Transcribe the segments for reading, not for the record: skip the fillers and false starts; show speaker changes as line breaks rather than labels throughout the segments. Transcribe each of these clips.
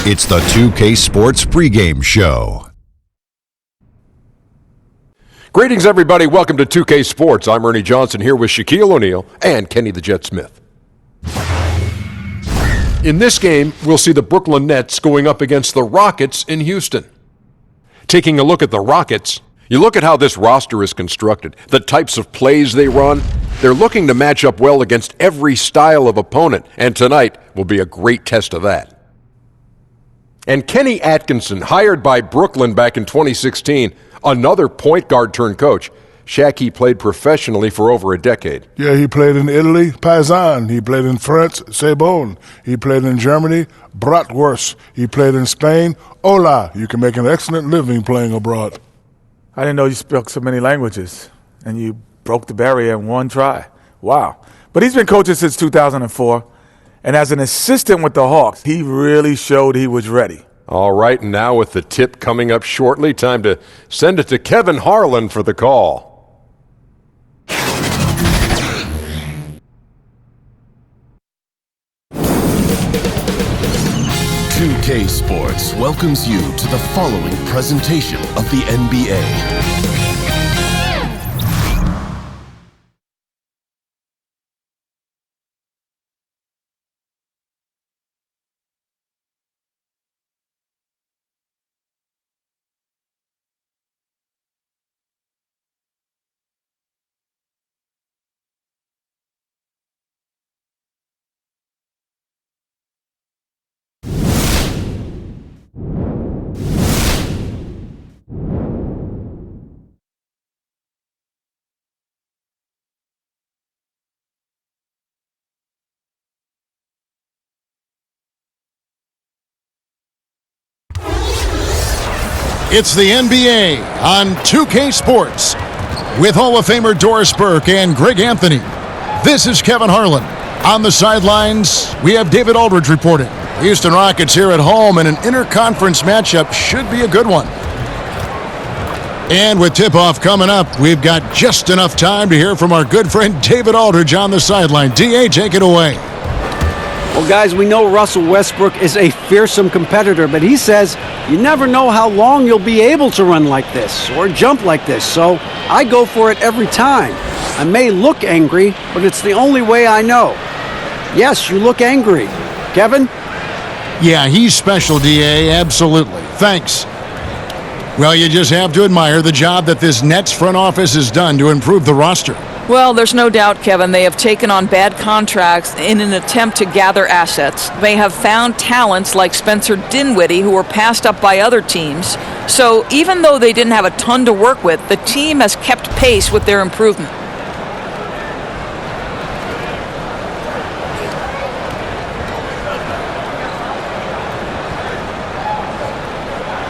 It's the 2K Sports pregame show.
Greetings, everybody. Welcome to 2K Sports. I'm Ernie Johnson here with Shaquille O'Neal and Kenny the Jet Smith. In this game, we'll see the Brooklyn Nets going up against the Rockets in Houston. Taking a look at the Rockets, you look at how this roster is constructed, the types of plays they run. They're looking to match up well against every style of opponent, and tonight will be a great test of that. And Kenny Atkinson, hired by Brooklyn back in 2016, another point guard turned coach. Shaq, he played professionally for over a decade.
Yeah, he played in Italy, Paisan. He played in France, Sebon. He played in Germany, Bratwurst. He played in Spain, Hola. You can make an excellent living playing abroad.
I didn't know you spoke so many languages, and you broke the barrier in one try. Wow. But he's been coaching since 2004, and as an assistant with the Hawks, he really showed he was ready.
All right, and now with the tip coming up shortly, time to send it to Kevin Harlan for the call.
2K Sports welcomes you to the following presentation of the NBA.
It's the NBA on 2K Sports with Hall of Famer Doris Burke and Greg Anthony. This is Kevin Harlan. On the sidelines, we have David Aldridge reporting. Houston Rockets here at home, and an interconference matchup should be a good one. And with tip-off coming up, we've got just enough time to hear from our good friend David Aldridge on the sideline. D.A., take it away.
Well, guys, we know Russell Westbrook is a fearsome competitor, but he says you never know how long you'll be able to run like this or jump like this, so I go for it every time. I may look angry, but it's the only way I know. Yes, you look angry. Kevin?
Yeah, he's special, D.A., absolutely. Thanks. Well, you just have to admire the job that this Nets front office has done to improve the roster.
Well, there's no doubt, Kevin, they have taken on bad contracts in an attempt to gather assets. They have found talents like Spencer Dinwiddie who were passed up by other teams. So even though they didn't have a ton to work with, the team has kept pace with their improvement.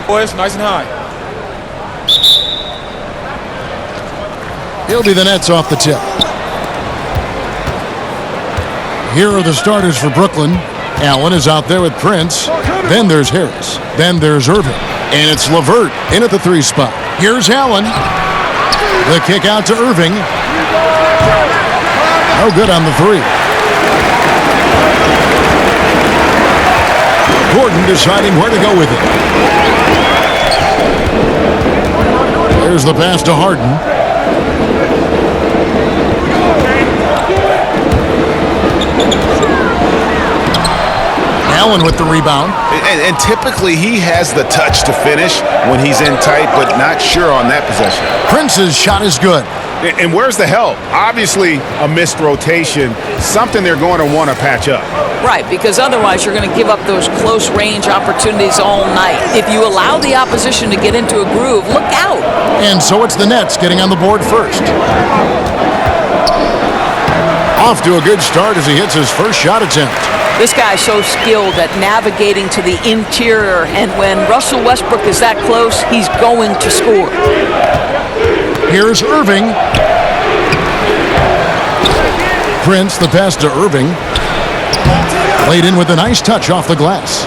Boys, nice and high.
He'll be the Nets off the tip. Here are the starters for Brooklyn. Allen is out there with Prince. Then there's Harris. Then there's Irving. And it's LeVert in at the 3 spot. Here's Allen. The kick out to Irving. No good on the 3. Gordon deciding where to go with it. There's the pass to Harden. Allen with the rebound.
And typically he has the touch to finish when he's in tight, but not sure on that possession.
Prince's shot is good.
And where's the help? Obviously a missed rotation, something they're going to want to patch up.
Right, because otherwise you're going to give up those close range opportunities all night. If you allow the opposition to get into a groove, look out.
And so it's the Nets getting on the board first. Off to a good start as he hits his first shot attempt.
This guy's so skilled at navigating to the interior, and when Russell Westbrook is that close, he's going to score.
Here's Irving. Prince, the pass to Irving. Laid in with a nice touch off the glass.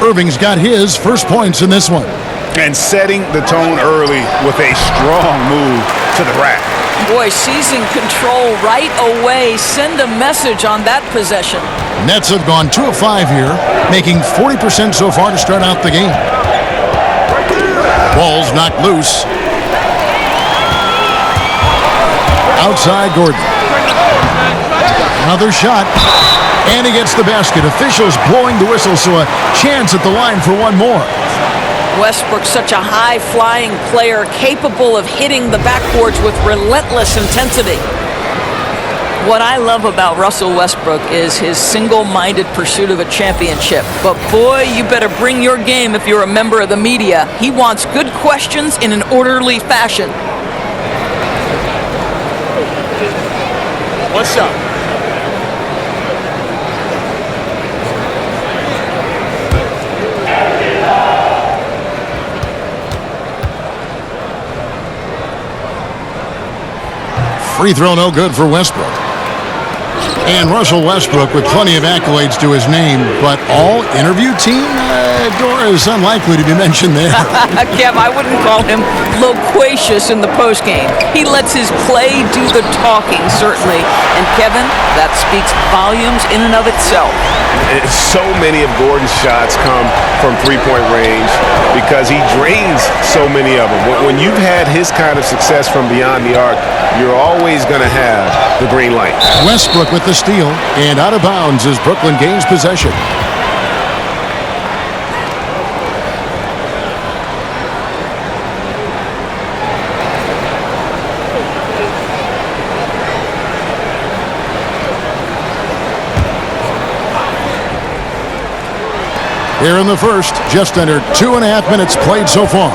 Irving's got his first points in this one.
And setting the tone early with a strong move to the rack.
Boy, seizing control right away. Send a message on that possession.
Nets have gone 2 of 5 here, making 40% so far to start out the game. Ball's knocked loose. Outside Gordon. Another shot. And he gets the basket. Officials blowing the whistle, so a chance at the line for one more.
Westbrook, such a high-flying player, capable of hitting the backboards with relentless intensity. What I love about Russell Westbrook is his single-minded pursuit of a championship. But boy, you better bring your game if you're a member of the media. He wants good questions in an orderly fashion.
What's up?
Free throw no good for Westbrook. And Russell Westbrook with plenty of accolades to his name, but all interview team? Dora is unlikely to be mentioned there.
Kev, I wouldn't call him loquacious in the postgame. He lets his play do the talking, certainly. And Kevin, that speaks volumes in and of itself.
So many of Gordon's shots come from three-point range because he drains so many of them. When you've had his kind of success from beyond the arc, you're always going to have the green light.
Westbrook with the steal, and out of bounds as Brooklyn gains possession. Here in the first, just under 2.5 minutes played so far.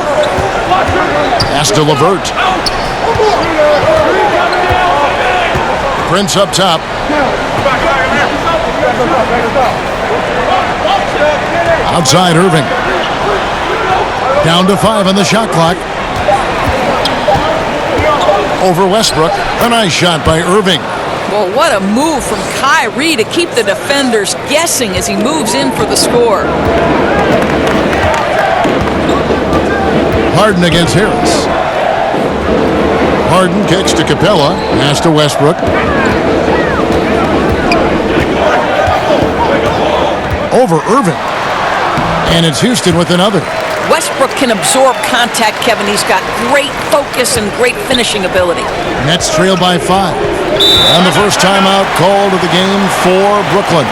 Pass to LeVert. Prince up top. Outside Irving. Down to 5 on the shot clock. Over Westbrook. A nice shot by Irving.
Well, what a move from Kyrie to keep the defenders guessing as he moves in for the score.
Harden against Harris. Harden kicks to Capella. Pass to Westbrook. Over Irving. And it's Houston with another.
Westbrook can absorb contact, Kevin. He's got great focus and great finishing ability.
Nets trail by 5. And the first timeout called of the game for Brooklyn.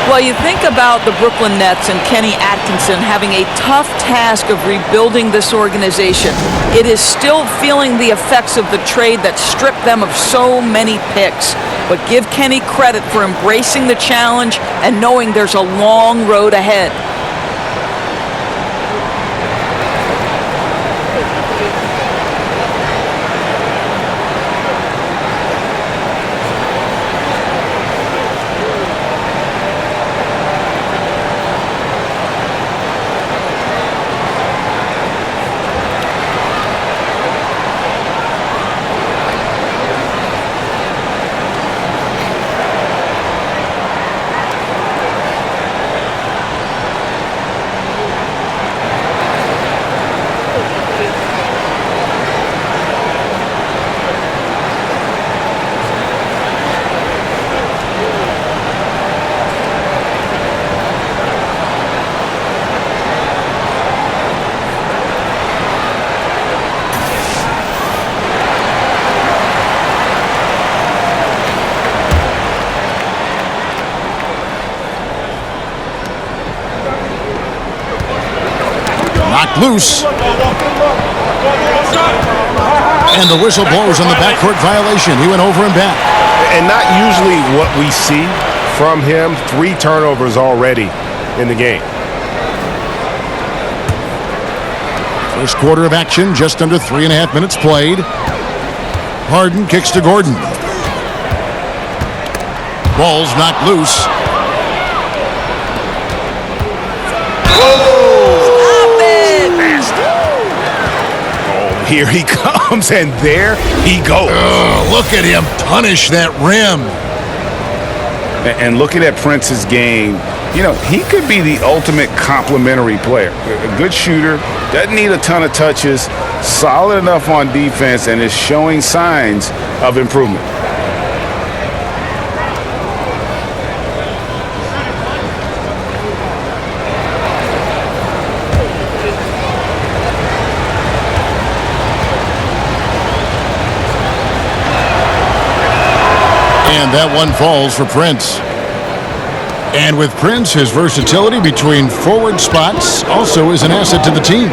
Well, you think about the Brooklyn Nets and Kenny Atkinson having a tough task of rebuilding this organization. It is still feeling the effects of the trade that stripped them of so many picks. But give Kenny credit for embracing the challenge and knowing there's a long road ahead.
Loose. And the whistle blows on the backcourt violation. He went over and back.
And not usually what we see from him. 3 turnovers already in the game.
First quarter of action, just under 3.5 minutes played. Harden kicks to Gordon. Ball's knocked loose.
Here he comes, and there he goes.
Look at him punish that rim.
And looking at Prince's game, you know, he could be the ultimate complementary player. A good shooter, doesn't need a ton of touches, solid enough on defense and is showing signs of improvement.
And that one falls for Prince. And with Prince, his versatility between forward spots also is an asset to the team.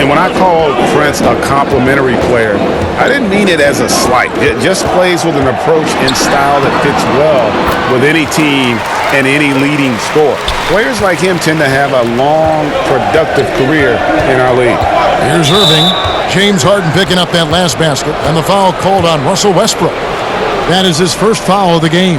And when I call Prince a complimentary player, I didn't mean it as a slight. It just plays with an approach and style that fits well with any team and any leading scorer. Players like him tend to have a long, productive career in our league.
Here's Irving. James Harden picking up that last basket, and the foul called on Russell Westbrook. That is his first foul of the game.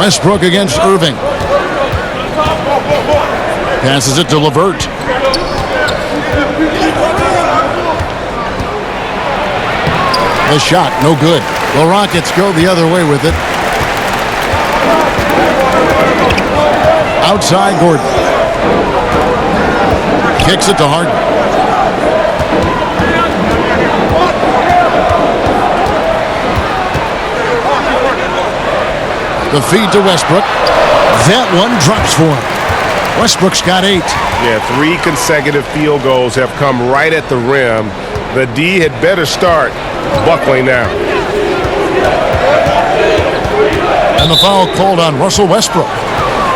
Westbrook against Irving. Passes it to LeVert. The shot, no good. The Rockets go the other way with it. Outside Gordon. Kicks it to Harden. The feed to Westbrook. That one drops for him. Westbrook's got 8.
Yeah, 3 consecutive field goals have come right at the rim. The D had better start buckling down.
And the foul called on Russell Westbrook.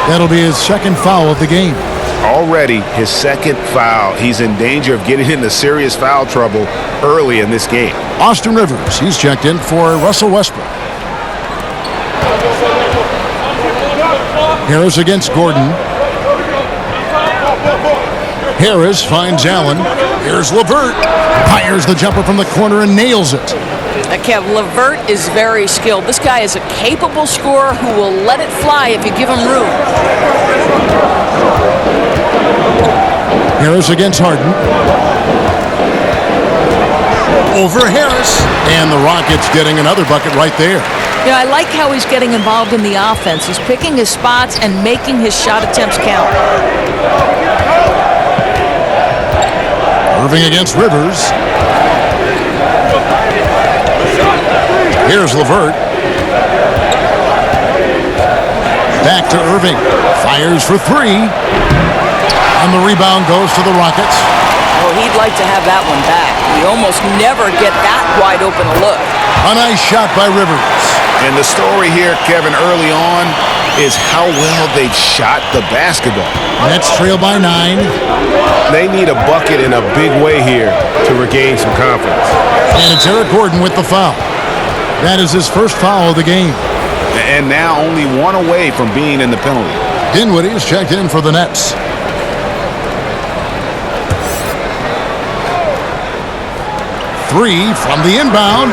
That'll be his second foul of the game.
Already his second foul. He's in danger of getting into serious foul trouble early in this game.
Austin Rivers, he's checked in for Russell Westbrook. Harris against Gordon. Harris finds Allen. Here's LeVert. Fires the jumper from the corner and nails it.
Kev, LeVert is very skilled. This guy is a capable scorer who will let it fly if you give him room.
Harris against Harden. Over Harris. And the Rockets getting another bucket right there.
You know, I like how he's getting involved in the offense. He's picking his spots and making his shot attempts count.
Irving against Rivers. Here's LeVert. Back to Irving. Fires for 3. And the rebound goes to the Rockets.
Oh, he'd like to have that one back. We almost never get that wide open a look.
A nice shot by Rivers.
And the story here, Kevin, early on is how well they've shot the basketball.
Nets trail by 9.
They need a bucket in a big way here to regain some confidence.
And it's Eric Gordon with the foul. That is his first foul of the game.
And now only 1 away from being in the penalty.
Dinwiddie is checked in for the Nets. Three from the inbound.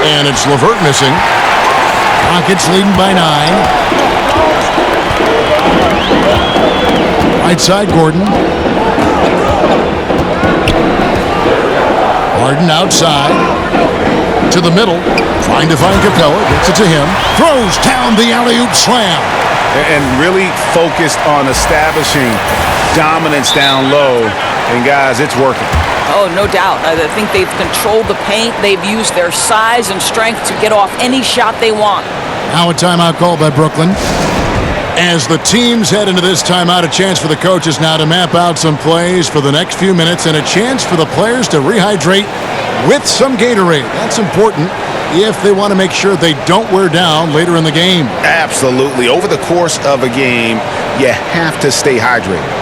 And it's LeVert missing. Rockets leading by 9. Right side, Gordon. Harden outside. To the middle. Trying to find Capella. Gets it to him. Throws down the alley-oop slam.
And really focused on establishing dominance down low. And guys, it's working.
Oh, no doubt. I think they've controlled the paint. They've used their size and strength to get off any shot they want.
Now a timeout called by Brooklyn. As the teams head into this timeout, a chance for the coaches now to map out some plays for the next few minutes and a chance for the players to rehydrate with some Gatorade. That's important if they want to make sure they don't wear down later in the game.
Absolutely. Over the course of a game, you have to stay hydrated.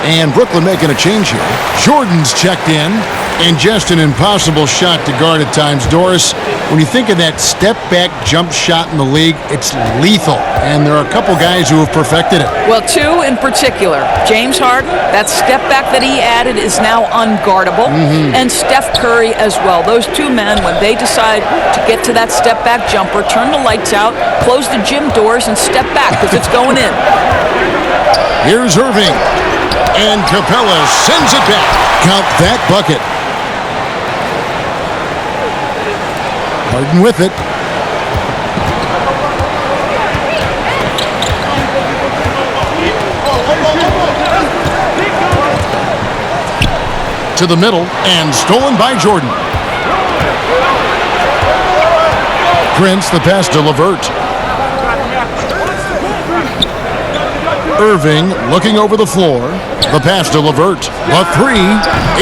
And Brooklyn making a change here. Jordan's checked in. And just an impossible shot to guard at times. Doris, when you think of that step-back jump shot in the league, it's lethal. And there are a couple guys who have perfected it.
Well, two in particular. James Harden, that step-back that he added is now unguardable. And Steph Curry as well. Those two men, when they decide to get to that step-back jumper, turn the lights out, close the gym doors, and step back because it's going in.
Here's Irving. And Capella sends it back. Count that bucket. Harden with it. To the middle and stolen by Jordan. Prince, the pass to LeVert. Irving looking over the floor. The pass to LeVert. The three.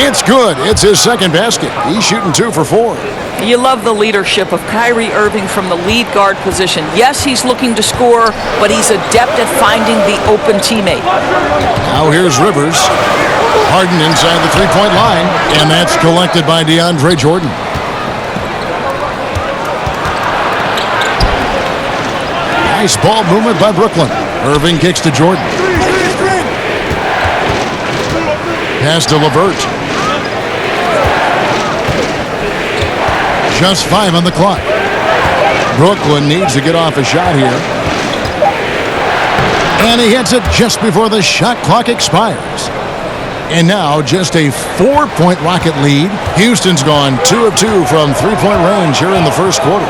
It's good. It's his second basket. He's shooting 2 for 4.
You love the leadership of Kyrie Irving from the lead guard position. Yes, he's looking to score, but he's adept at finding the open teammate.
Now here's Rivers. Harden inside the three-point line, and that's collected by DeAndre Jordan. Nice ball movement by Brooklyn. Irving kicks to Jordan. Pass to LeVert. Just 5 on the clock. Brooklyn needs to get off a shot here. And he hits it just before the shot clock expires. And now just a 4-point Rocket lead. Houston's gone 2 of 2 from three-point range here in the first quarter.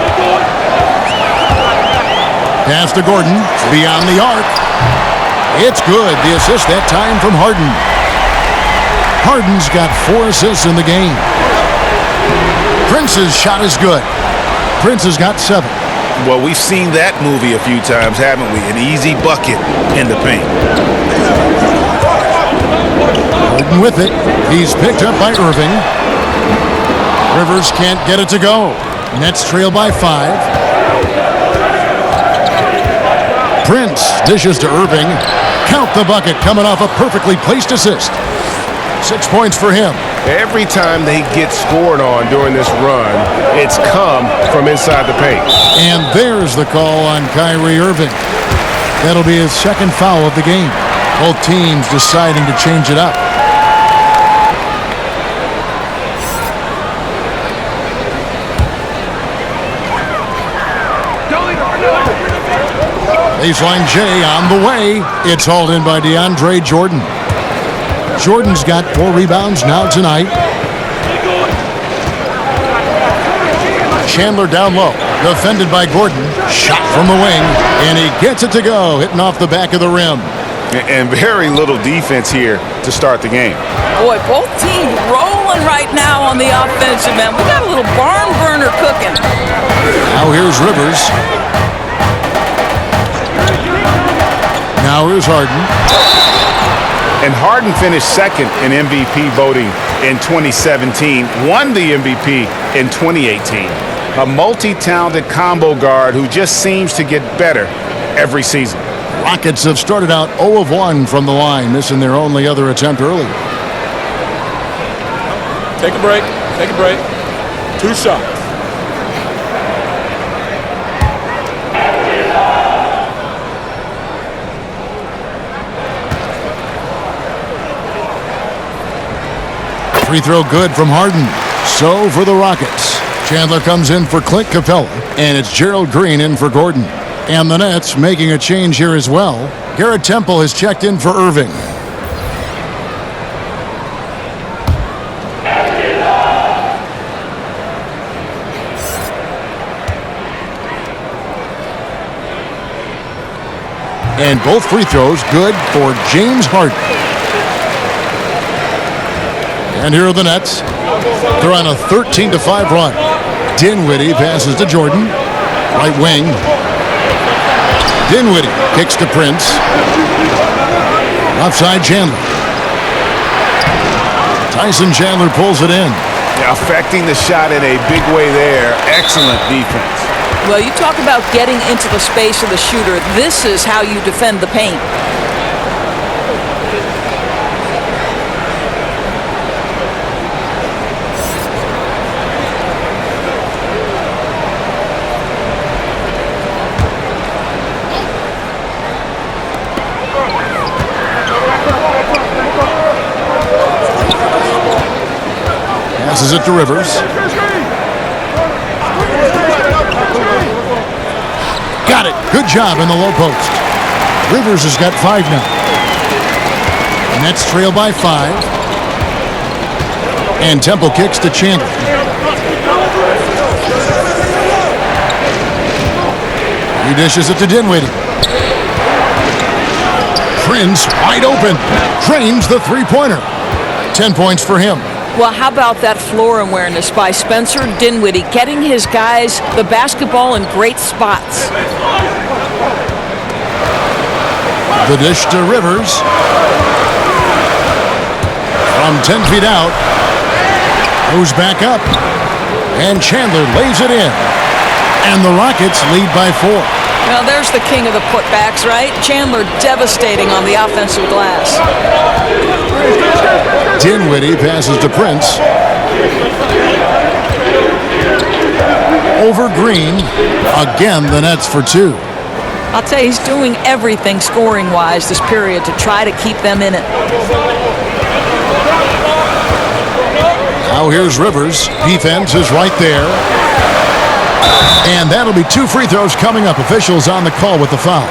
Pass to Gordon, beyond the arc. It's good. The assist that time from Harden. Harden's got 4 assists in the game. Prince's shot is good. Prince has got 7.
Well, we've seen that movie a few times, haven't we? An easy bucket in the paint.
Harden with it. He's picked up by Irving. Rivers can't get it to go. Nets trail by 5. Prince dishes to Irving. Count the bucket coming off a perfectly placed assist. 6 points for him.
Every time they get scored on during this run, it's come from inside the paint.
And there's the call on Kyrie Irving. That'll be his second foul of the game. Both teams deciding to change it up. Baseline J on the way. It's hauled in by DeAndre Jordan. Jordan's got 4 rebounds now tonight. Chandler down low. Defended by Gordon. Shot from the wing. And he gets it to go. Hitting off the back of the rim.
And very little defense here to start the game.
Boy, both teams rolling right now on the offensive end. We got a little barn burner cooking.
Now here's Rivers. Now here's Harden.
And Harden finished second in MVP voting in 2017, won the MVP in 2018. A multi-talented combo guard who just seems to get better every season.
Rockets have started out 0 of 1 from the line, missing their only other attempt early.
Take a break. Take a break. 2 shots.
Free throw good from Harden. So for the Rockets, Chandler comes in for Clint Capella, and it's Gerald Green in for Gordon. And the Nets making a change here as well. Garrett Temple has checked in for Irving. And both free throws good for James Harden. And here are the Nets. They're on a 13-5 run. Dinwiddie passes to Jordan. Right wing. Dinwiddie kicks to Prince. Offside Chandler. Tyson Chandler pulls it in.
Affecting the shot in a big way there. Excellent defense.
Well, you talk about getting into the space of the shooter. This is how you defend the paint.
Passes it to Rivers. Got it. Good job in the low post. Rivers has got 5 now. Nets trail by 5. And Temple kicks to Chandler. He dishes it to Dinwiddie. Prince wide open. Drains the three-pointer. 10 points for him.
Well, how about that floor awareness by Spencer Dinwiddie, getting his guys the basketball in great spots.
The dish to Rivers. From 10 feet out. Goes back up. And Chandler lays it in. And the Rockets lead by 4.
Well, there's the king of the putbacks, right? Chandler devastating on the offensive glass.
Dinwiddie passes to Prince. Over Green. Again, the Nets for 2.
I'll tell you, he's doing everything scoring-wise this period to try to keep them in it.
Now here's Rivers. Defense is right there. And that'll be 2 free throws coming up. Officials on the call with the foul.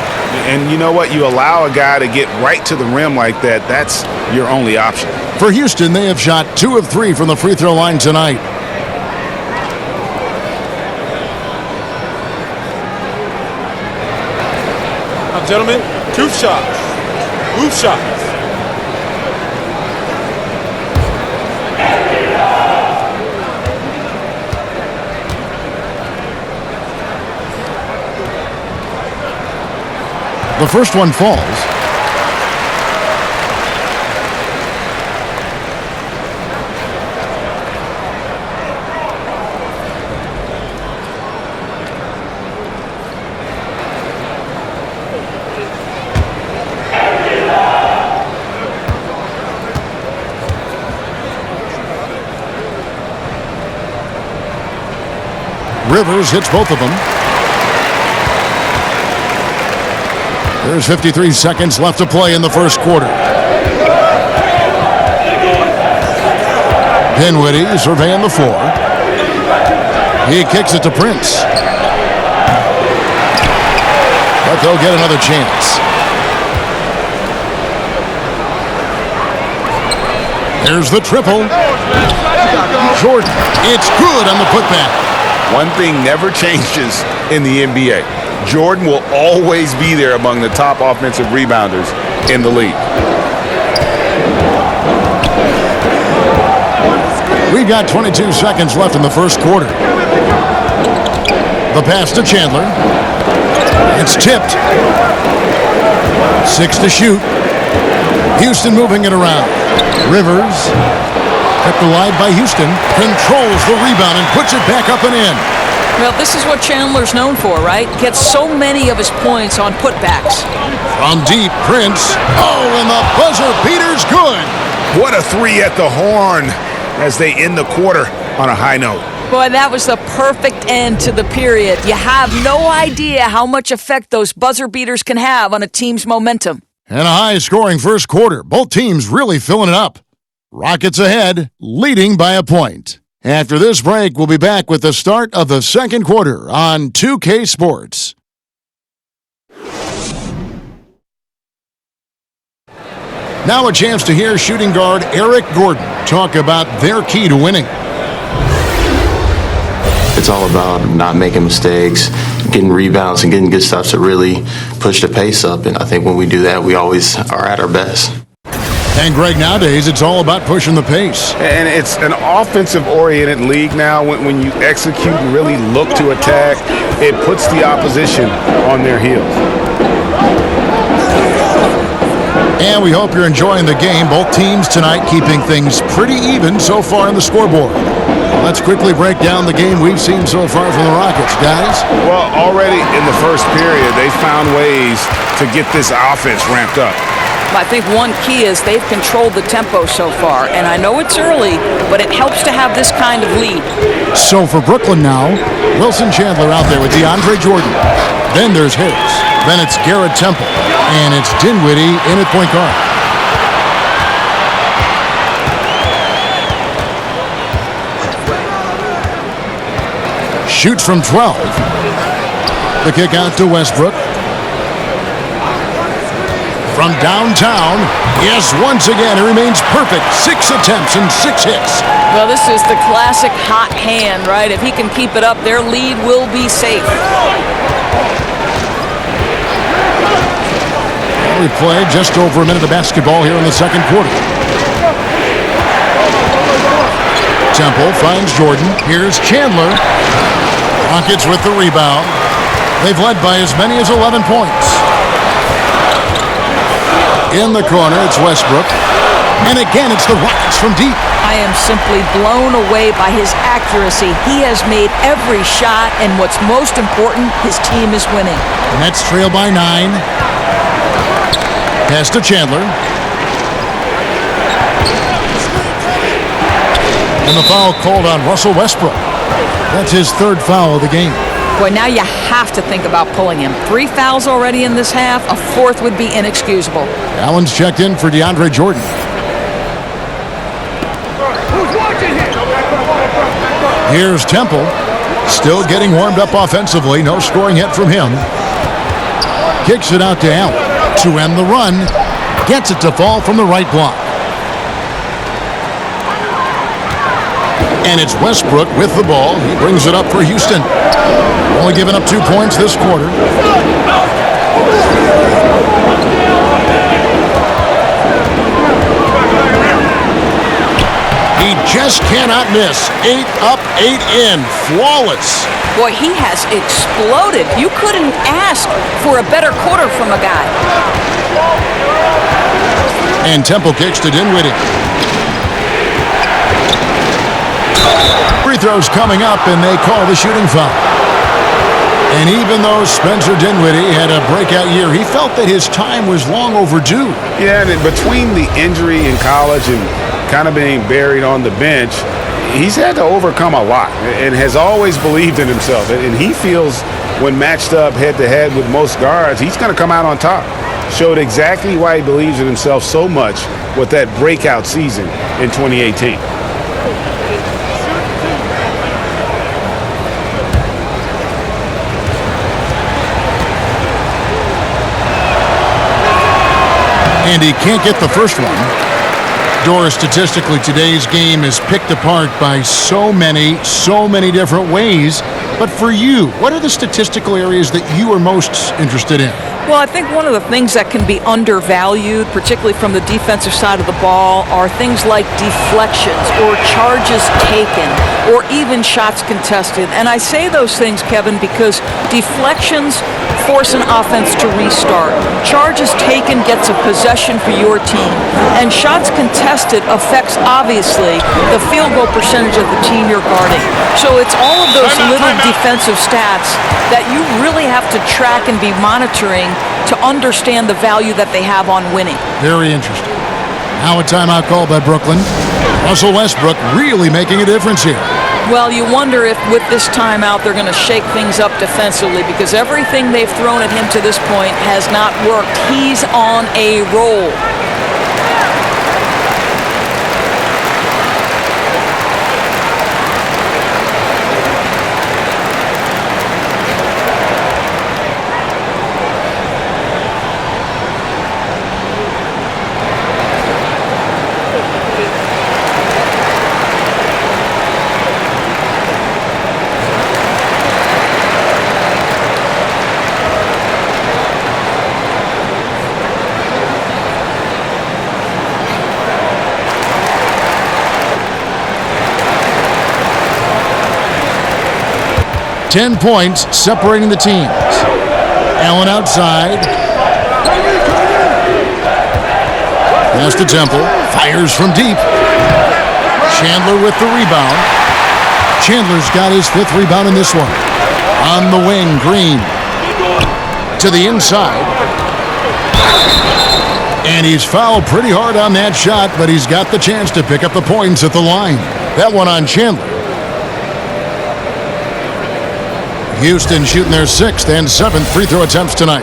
And you know what? You allow a guy to get right to the rim like that, that's your only option.
For Houston, they have shot 2 of 3 from the free throw line tonight.
Now, gentlemen, 2 shots. Move shots.
The first one falls. Rivers hits both of them. There's 53 seconds left to play in the first quarter. Dinwiddie surveying the floor. He kicks it to Prince. But they'll get another chance. There's the triple. Jordan. It's good on the putback.
One thing never changes in the NBA. Jordan will always be there among the top offensive rebounders in the league.
We've got 22 seconds left in the first quarter. The pass to Chandler. It's tipped. 6 to shoot. Houston moving it around. Rivers, kept alive by Houston, controls the rebound and puts it back up and in.
Well, this is what Chandler's known for, right? Gets so many of his points on putbacks.
From deep, Prince. Oh, and the buzzer beater's good.
What a 3 at the horn as they end the quarter on a high note.
Boy, that was the perfect end to the period. You have no idea how much effect those buzzer beaters can have on a team's momentum.
And a high-scoring first quarter. Both teams really filling it up. Rockets ahead, leading by a point. After this break, we'll be back with the start of the second quarter on 2K Sports. Now a chance to hear shooting guard Eric Gordon talk about their key to winning.
It's all about not making mistakes, getting rebounds, and getting good stops to really push the pace up. And I think when we do that, we always are at our best.
And Greg, nowadays, it's all about pushing the pace.
And it's an offensive-oriented league now. When you execute and really look to attack, it puts the opposition on their heels.
And we hope you're enjoying the game. Both teams tonight keeping things pretty even so far in the scoreboard. Let's quickly break down the game we've seen so far from the Rockets, guys.
Well, already in the first period, they found ways to get this offense ramped up.
I think one key is they've controlled the tempo so far, and I know it's early, but it helps to have this kind of lead.
So for Brooklyn now, Wilson Chandler out there with DeAndre Jordan. Then there's Harris. Then it's Garrett Temple. And it's Dinwiddie in at point guard. Shoots from 12. The kick out to Westbrook. From downtown, yes, once again, it remains perfect. 6 attempts and 6 hits.
Well, this is the classic hot hand, right? If he can keep it up, their lead will be safe.
We played just over a minute of basketball here in the second quarter. Temple finds Jordan. Here's Chandler. Rockets with the rebound. They've led by as many as 11 points. In the corner, it's Westbrook. And again, it's the Rockets from deep.
I am simply blown away by his accuracy. He has made every shot, and what's most important, his team is winning.
Nets trail by 9. Pass to Chandler. And the foul called on Russell Westbrook. That's his 3rd foul of the game.
Boy, now you have to think about pulling him. 3 fouls already in this half. A 4th would be inexcusable.
Allen's checked in for DeAndre Jordan. Here's Temple. Still getting warmed up offensively. No scoring yet from him. Kicks it out to Allen to end the run. Gets it to fall from the right block. And it's Westbrook with the ball. He brings it up for Houston. Only given up 2 points this quarter. He just cannot miss. 8 up, 8 in. Flawless.
Boy, he has exploded. You couldn't ask for a better quarter from a guy.
And Temple kicks to Dinwiddie. Free throws coming up, and they call the shooting foul. And even though Spencer Dinwiddie had a breakout year, he felt that his time was long overdue.
Yeah, and between the injury in college and kind of being buried on the bench, he's had to overcome a lot and has always believed in himself. And he feels when matched up head-to-head with most guards, he's going to come out on top. Showed exactly why he believes in himself so much with that breakout season in 2018.
And he can't get the first one. Doris, statistically, today's game is picked apart by so many different ways. But for you, what are the statistical areas that you are most interested in?
Well, I think one of the things that can be undervalued, particularly from the defensive side of the ball, are things like deflections or charges taken or even shots contested. And I say those things, Kevin, because deflections force an offense to restart. Charges taken gets a possession for your team. And shots contested affects, obviously, the field goal percentage of the team you're guarding. So it's all of those little defensive stats that you really have to track and be monitoring to understand the value that they have on winning.
Very interesting. Now a timeout call by Brooklyn. Russell Westbrook really making a difference here.
Well, you wonder if with this timeout they're going to shake things up defensively, because everything they've thrown at him to this point has not worked. He's on a roll.
Ten points separating the teams. Allen outside. Pass to Temple. Fires from deep. Chandler with the rebound. Chandler's got his 5th rebound in this one. On the wing, Green. To the inside. And he's fouled pretty hard on that shot, but he's got the chance to pick up the points at the line. That one on Chandler. Houston shooting their 6th and 7th free throw attempts tonight.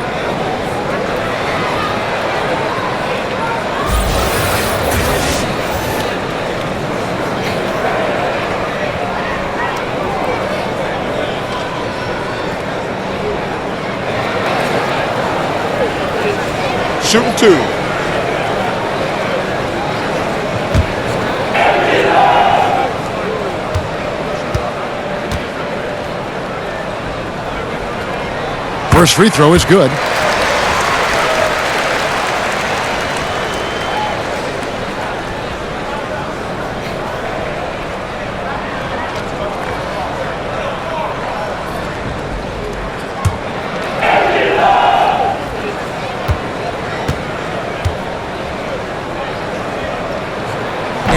Shooting 2.
First free throw is good.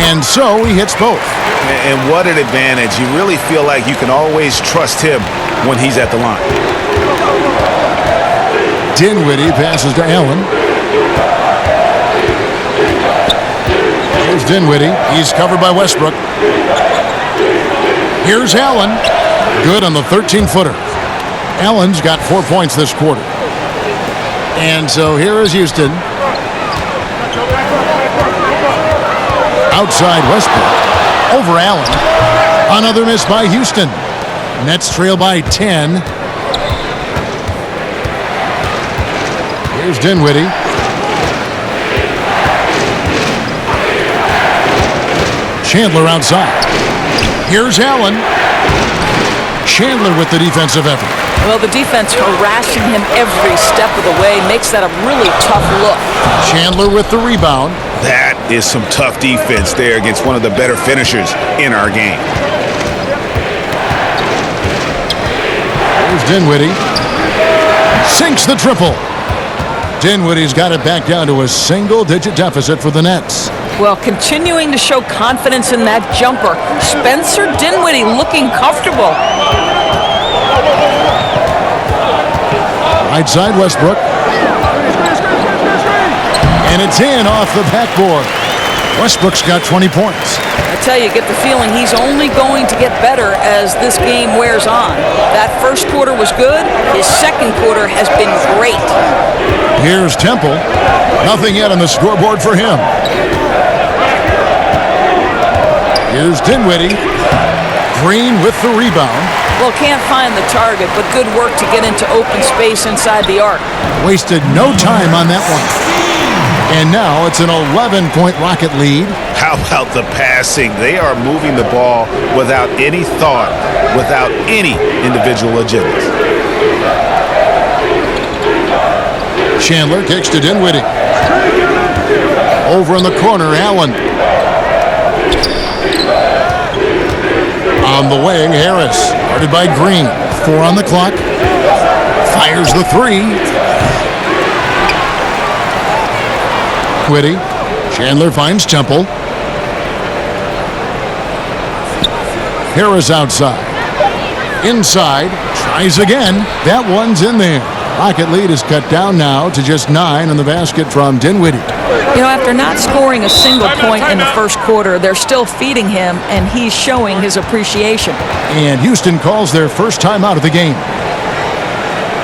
And so he hits both.
And what an advantage. You really feel like you can always trust him when he's at the line.
Dinwiddie passes to Allen. Here's Dinwiddie. He's covered by Westbrook. Here's Allen. Good on the 13-footer. Allen's got 4 points this quarter. And so here is Houston. Outside Westbrook. Over Allen. Another miss by Houston. Nets trail by 10. Here's Dinwiddie. Chandler outside. Here's Allen. Chandler with the defensive effort.
Well, the defense harassing him every step of the way makes that a really tough look.
Chandler with the rebound.
That is some tough defense there against one of the better finishers in our game.
Here's Dinwiddie. Sinks the triple. Dinwiddie's got it back down to a single-digit deficit for the Nets.
Well, continuing to show confidence in that jumper. Spencer Dinwiddie looking comfortable.
Right side Westbrook. And it's in off the backboard. Westbrook's got 20 points.
I tell you, get the feeling he's only going to get better as this game wears on. That first quarter was good. His second quarter has been great.
Here's Temple. Nothing yet on the scoreboard for him. Here's Dinwiddie. Green with the rebound.
Well, can't find the target, but good work to get into open space inside the arc.
Wasted no time on that one. And now it's an 11-point Rocket lead.
How about the passing? They are moving the ball without any thought, without any individual agility.
Chandler kicks to Dinwiddie. Over in the corner, Allen. On the wing, Harris. Guarded by Green. 4 on the clock. Fires the 3. Dinwiddie. Chandler finds Temple. Harris outside. Inside. Tries again. That one's in there. Rocket lead is cut down now to just 9 on the basket from Dinwiddie.
You know, after not scoring a single point in the first quarter, they're still feeding him, and he's showing his appreciation.
And Houston calls their first time out of the game.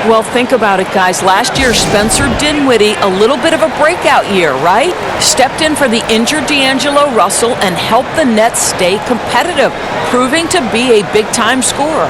Well, think about it, guys. Last year, Spencer Dinwiddie, a little bit of a breakout year, right? Stepped in for the injured D'Angelo Russell and helped the Nets stay competitive, proving to be a big-time scorer.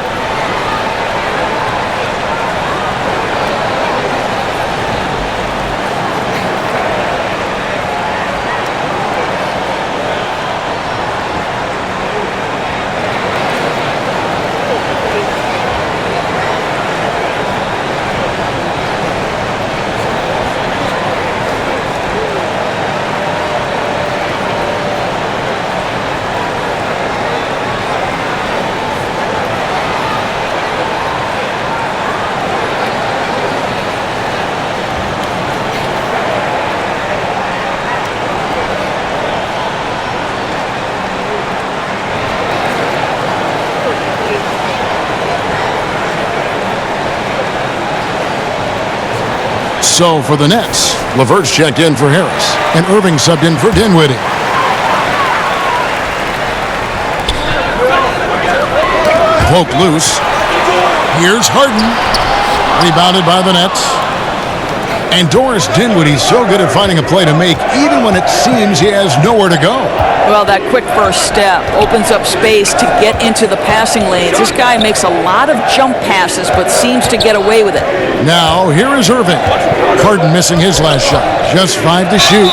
So for the Nets, LeVert's checked in for Harris, and Irving subbed in for Dinwiddie. Poke loose. Here's Harden. Rebounded by the Nets. And Doris Dinwiddie's so good at finding a play to make, even when it seems he has nowhere to go.
Well, that quick first step opens up space to get into the passing lanes. This guy makes a lot of jump passes, but seems to get away with it.
Now, here is Irving. Harden missing his last shot. Just 5 to shoot.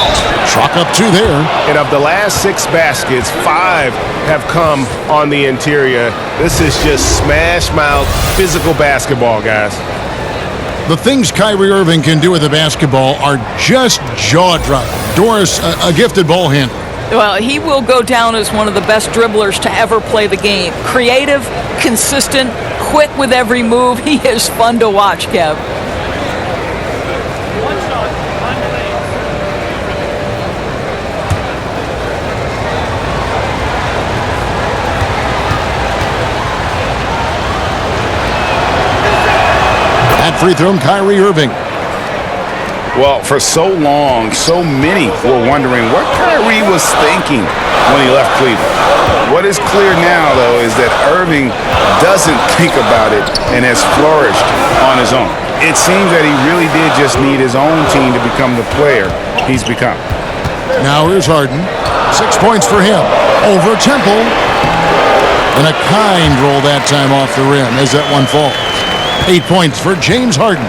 Chalk up 2 there.
And of the last 6 baskets, 5 have come on the interior. This is just smash mouth physical basketball, guys.
The things Kyrie Irving can do with the basketball are just jaw-dropping. Doris, a gifted ball handler.
Well, he will go down as one of the best dribblers to ever play the game. Creative, consistent, quick with every move. He is fun to watch, Kev.
That free throw, Kyrie Irving.
Well, for so long, so many were wondering what Kyrie was thinking when he left Cleveland. What is clear now, though, is that Irving doesn't think about it and has flourished on his own. It seems that he really did just need his own team to become the player he's become.
Now here's Harden. 6 points for him. Over Temple. And a kind roll that time off the rim as that one falls. 8 points for James Harden.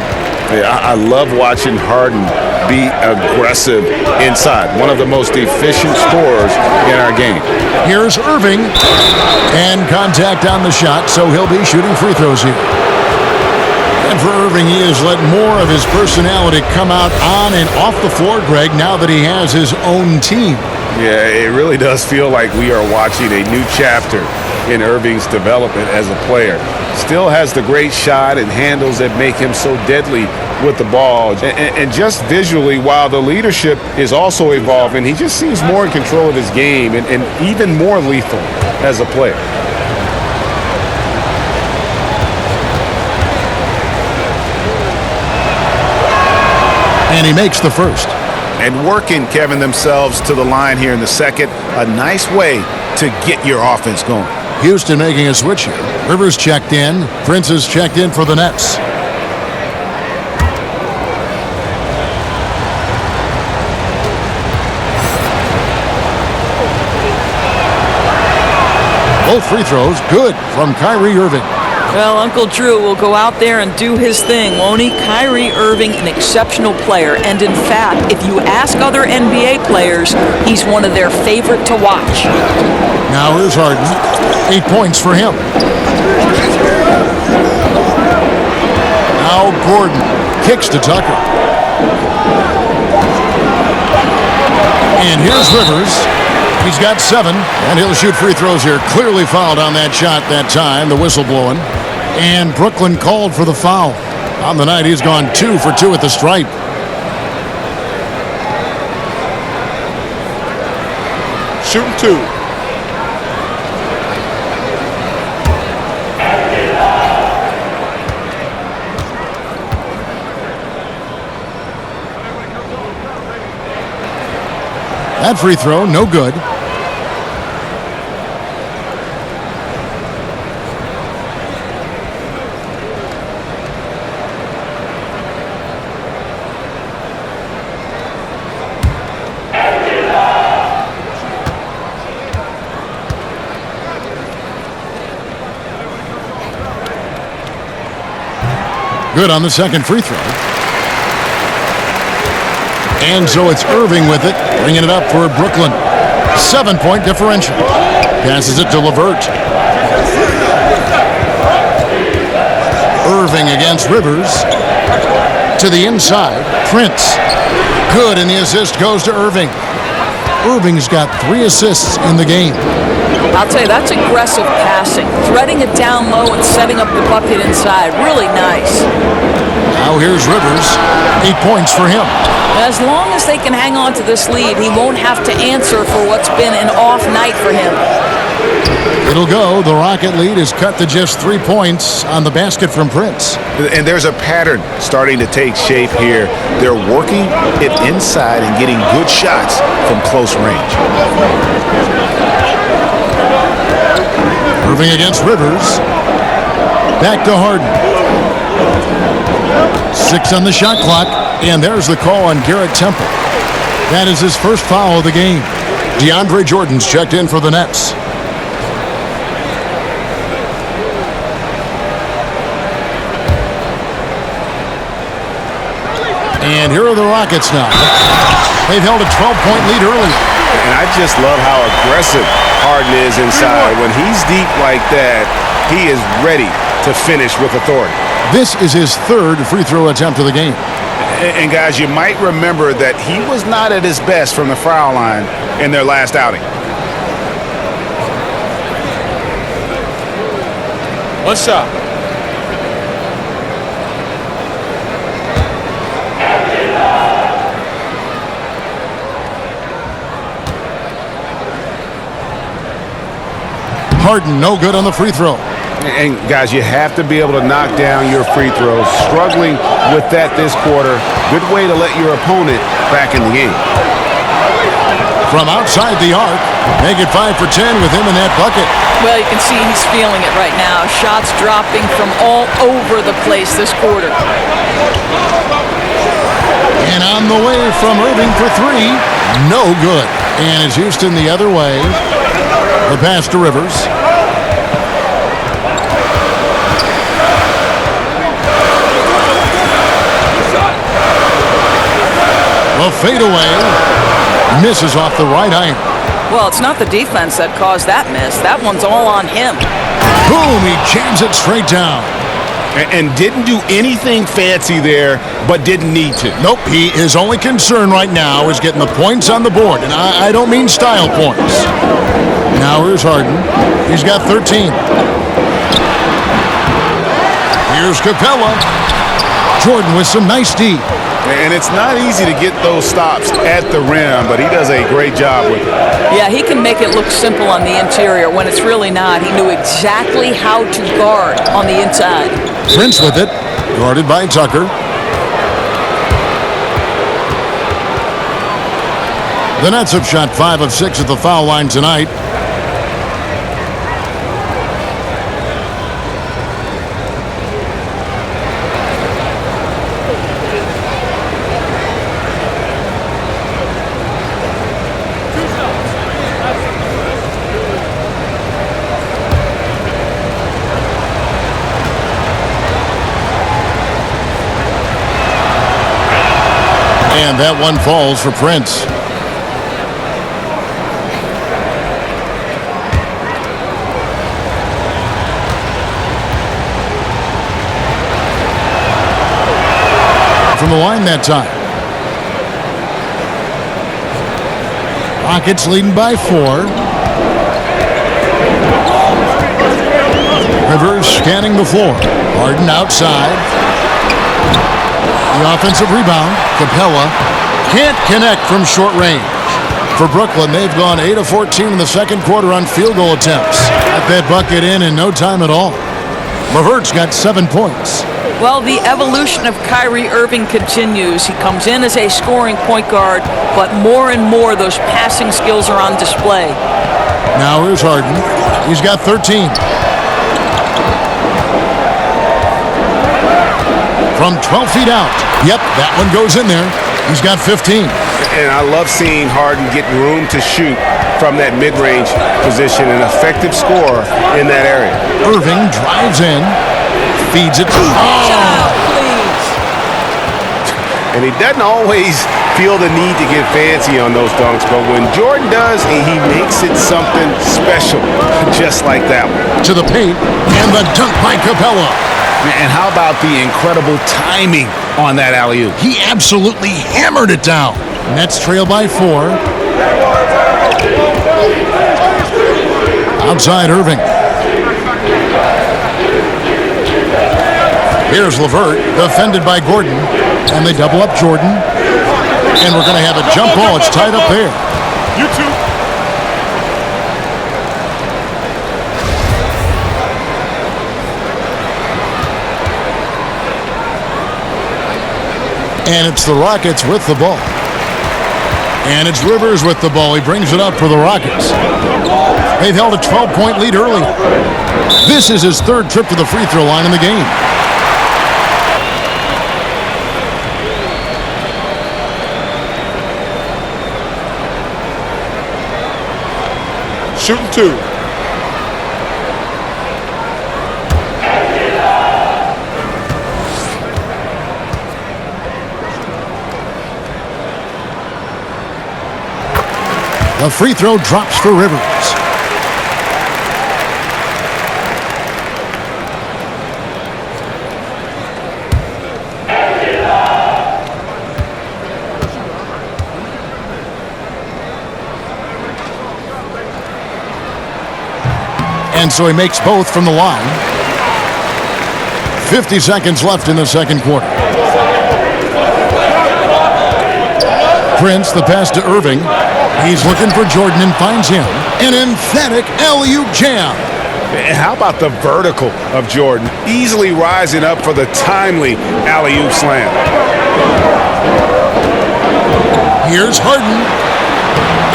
Yeah, I love watching Harden be aggressive inside. One of the most efficient scorers in our game.
Here's Irving. And contact on the shot, so he'll be shooting free throws here. And for Irving, he has let more of his personality come out on and off the floor, Greg, now that he has his own team.
Yeah, it really does feel like we are watching a new chapter in Irving's development as a player. Still has the great shot and handles that make him so deadly with the ball. And just visually, while the leadership is also evolving, he just seems more in control of his game and even more lethal as a player.
And he makes the first.
And working, Kevin, themselves to the line here in the second. A nice way to get your offense going.
Houston making a switch here. Rivers checked in. Prince is checked in for the Nets. Both free throws good from Kyrie Irving.
Well, Uncle Drew will go out there and do his thing, won't he? Kyrie Irving, an exceptional player. And in fact, if you ask other NBA players, he's one of their favorite to watch.
Now here's Harden. 8 points for him. Now Gordon kicks to Tucker. And here's Rivers. He's got 7, and he'll shoot free throws here. Clearly fouled on that shot that time, the whistle blowing. And Brooklyn called for the foul. On the night, he's gone 2 for 2 at the stripe.
Shooting 2.
That free throw, no good. Good on the second free throw. And so it's Irving with it, bringing it up for Brooklyn. 7-point differential. Passes it to LeVert. Irving against Rivers. To the inside, Prince. Good, and the assist goes to Irving. Irving's got 3 assists in the game.
I'll tell you, that's aggressive passing. Threading it down low and setting up the bucket inside. Really nice.
Now here's Rivers. 8 points for him.
As long as they can hang on to this lead, he won't have to answer for what's been an off night for him.
It'll go. The Rocket lead is cut to just 3 points on the basket from Prince.
And there's a pattern starting to take shape here. They're working it inside and getting good shots from close range.
Irving against Rivers. Back to Harden. 6 on the shot clock. And there's the call on Garrett Temple. That is his first foul of the game. DeAndre Jordan's checked in for the Nets. And here are the Rockets now. They've held a 12-point lead earlier.
And I just love how aggressive Harden is inside. When he's deep like that, he is ready to finish with authority.
This is his third free throw attempt of the game.
And guys, you might remember that he was not at his best from the foul line in their last outing.
One shot.
Harden, no good on the free throw.
And guys, you have to be able to knock down your free throws. Struggling with that this quarter. Good way to let your opponent back in the game.
From outside the arc, make it 5 for 10 with him in that bucket.
Well, you can see he's feeling it right now. Shots dropping from all over the place this quarter.
And on the way from Irving for three, no good. And it's Houston the other way. The pass to Rivers. The fadeaway misses off the right iron.
Well, it's not the defense that caused that miss. That one's all on him.
Boom, he jams it straight down.
And didn't do anything fancy there, but didn't need to.
Nope, his only concern right now is getting the points on the board. And I don't mean style points. Now here's Harden. He's got 13. Here's Capella. Jordan with some nice D.
And it's not easy to get those stops at the rim, but he does a great job with it.
Yeah, he can make it look simple on the interior when it's really not. He knew exactly how to guard on the inside.
Prince with it, guarded by Tucker. The Nets have shot 5 of 6 at the foul line tonight. And that one falls for Prince. From the line that time. Rockets leading by 4. Rivers scanning the floor. Harden outside. The offensive rebound. Capella can't connect from short range. For Brooklyn, they've gone 8 of 14 in the second quarter on field goal attempts. Got that bucket in no time at all. LeVert's got 7 points.
Well, the evolution of Kyrie Irving continues. He comes in as a scoring point guard, but more and more those passing skills are on display.
Now here's Harden. He's got 13. From 12 feet out. Yep, that one goes in there. He's got 15.
And I love seeing Harden get room to shoot from that mid-range position, an effective scorer in that area.
Irving drives in, feeds it.
And he doesn't always feel the need to get fancy on those dunks, but when Jordan does, he makes it something special, just like that one.
To the paint, and the dunk by Capella.
And how about the incredible timing on that alley-oop?
He absolutely hammered it down. Nets trail by 4. Outside Irving. Here's LeVert, defended by Gordon. And they double up Jordan. And we're going to have a jump ball. It's tied up there.
You two.
And it's the Rockets with the ball. And it's Rivers with the ball. He brings it up for the Rockets. They've held a 12-point lead early. This is his third trip to the free throw line in the game.
shooting 2.
The free throw drops for Rivers. And so he makes both from the line. 50 seconds left in the second quarter. Prince, the pass to Irving. He's looking for Jordan and finds him. An emphatic alley-oop jam.
And how about the vertical of Jordan? Easily rising up for the timely alley-oop slam.
Here's Harden.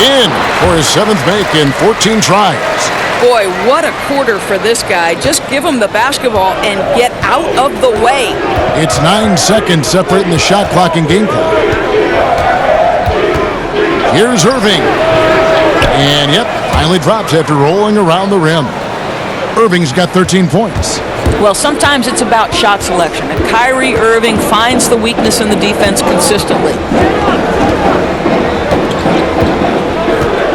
In for his 7th make in 14 tries.
Boy, what a quarter for this guy. Just give him the basketball and get out of the way.
It's 9 seconds separating the shot clock and game clock. Here's Irving. And, yep, finally drops after rolling around the rim. Irving's got 13 points.
Well, sometimes it's about shot selection, and Kyrie Irving finds the weakness in the defense consistently.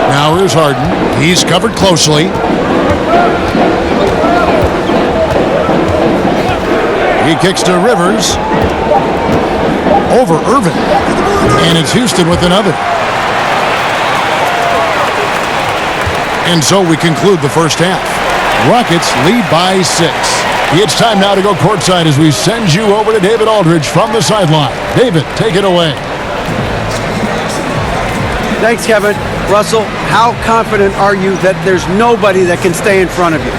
Now here's Harden. He's covered closely. He kicks to Rivers. Over Irving. And it's Houston with another. And so we conclude the first half. Rockets lead by 6. It's time now to go courtside as we send you over to David Aldridge from the sideline. David, take it away.
Thanks, Kevin. Russell, how confident are you that there's nobody that can stay in front of you?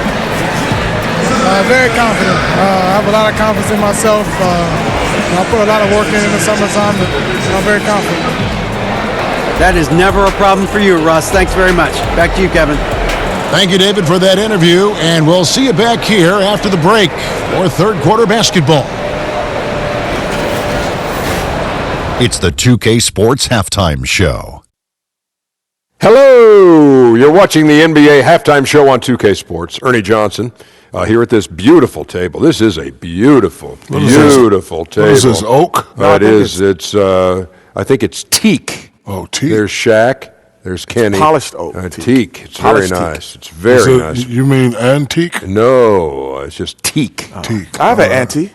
Very confident. I have a lot of confidence in myself. I put a lot of work in the summertime, but I'm very confident.
That is never a problem for you, Russ. Thanks very much. Back to you, Kevin.
Thank you, David, for that interview, and we'll see you back here after the break for third quarter basketball.
It's the 2K Sports Halftime Show.
Hello! You're watching the NBA Halftime Show on 2K Sports. Ernie Johnson here at this beautiful table. This is a beautiful table.
What is this, oak?
It is. It's, I think it's teak.
Oh, teak.
There's Shaq. There's Kenny.
Polished oak.
Teak. It's
Polished
very
teak.
nice. It's very nice.
You mean antique?
No, it's just teak.
Teak.
I have an auntie.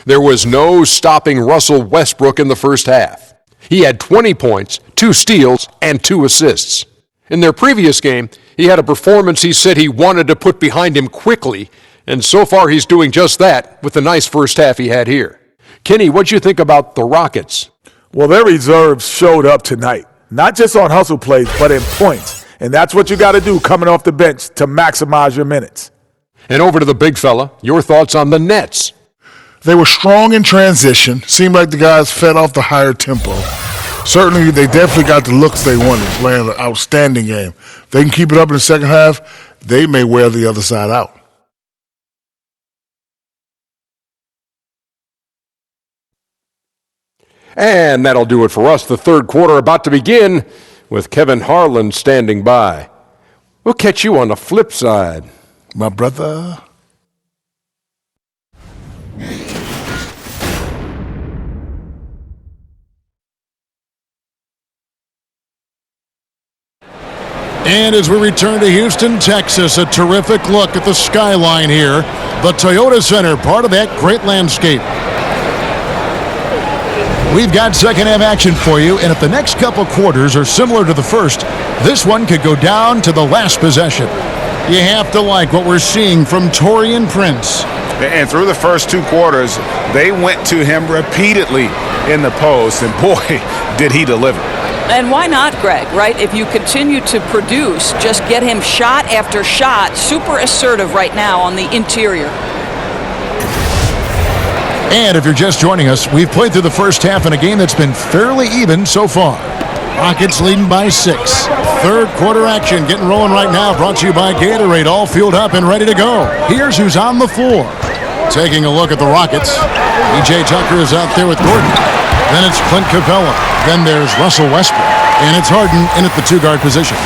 There was no stopping Russell Westbrook in the first half. He had 20 points, 2 steals, and 2 assists. In their previous game, he had a performance he said he wanted to put behind him quickly, and so far he's doing just that with the nice first half he had here. Kenny, what'd you think about the Rockets?
Well, their reserves showed up tonight, not just on hustle plays, but in points. And that's what you got to do coming off the bench to maximize your minutes.
And over to the big fella, your thoughts on the Nets?
They were strong in transition. Seemed like the guys fed off the higher tempo. Certainly, they definitely got the looks they wanted, playing an outstanding game. If they can keep it up in the second half, they may wear the other side out.
And that'll do it for us. The third quarter about to begin with Kevin Harlan standing by. We'll catch you on the flip side.
My brother.
And as we return to Houston, Texas, a terrific look at the skyline here. The Toyota Center, part of that great landscape. We've got second half action for you, and if the next couple quarters are similar to the first, this one could go down to the last possession. You have to like what we're seeing from Taurean Prince.
And through the first 2 quarters, they went to him repeatedly in the post, and boy, did he deliver.
And why not, Greg, right? If you continue to produce, just get him shot after shot, super assertive right now on the interior.
And if you're just joining us, we've played through the first half in a game that's been fairly even so far. Rockets leading by 6. Third quarter action getting rolling right now, brought to you by Gatorade, all fueled up and ready to go. Here's who's on the floor. Taking a look at the Rockets. P.J. Tucker is out there with Gordon. Then it's Clint Capella. Then there's Russell Westbrook. And it's Harden in at the two-guard position.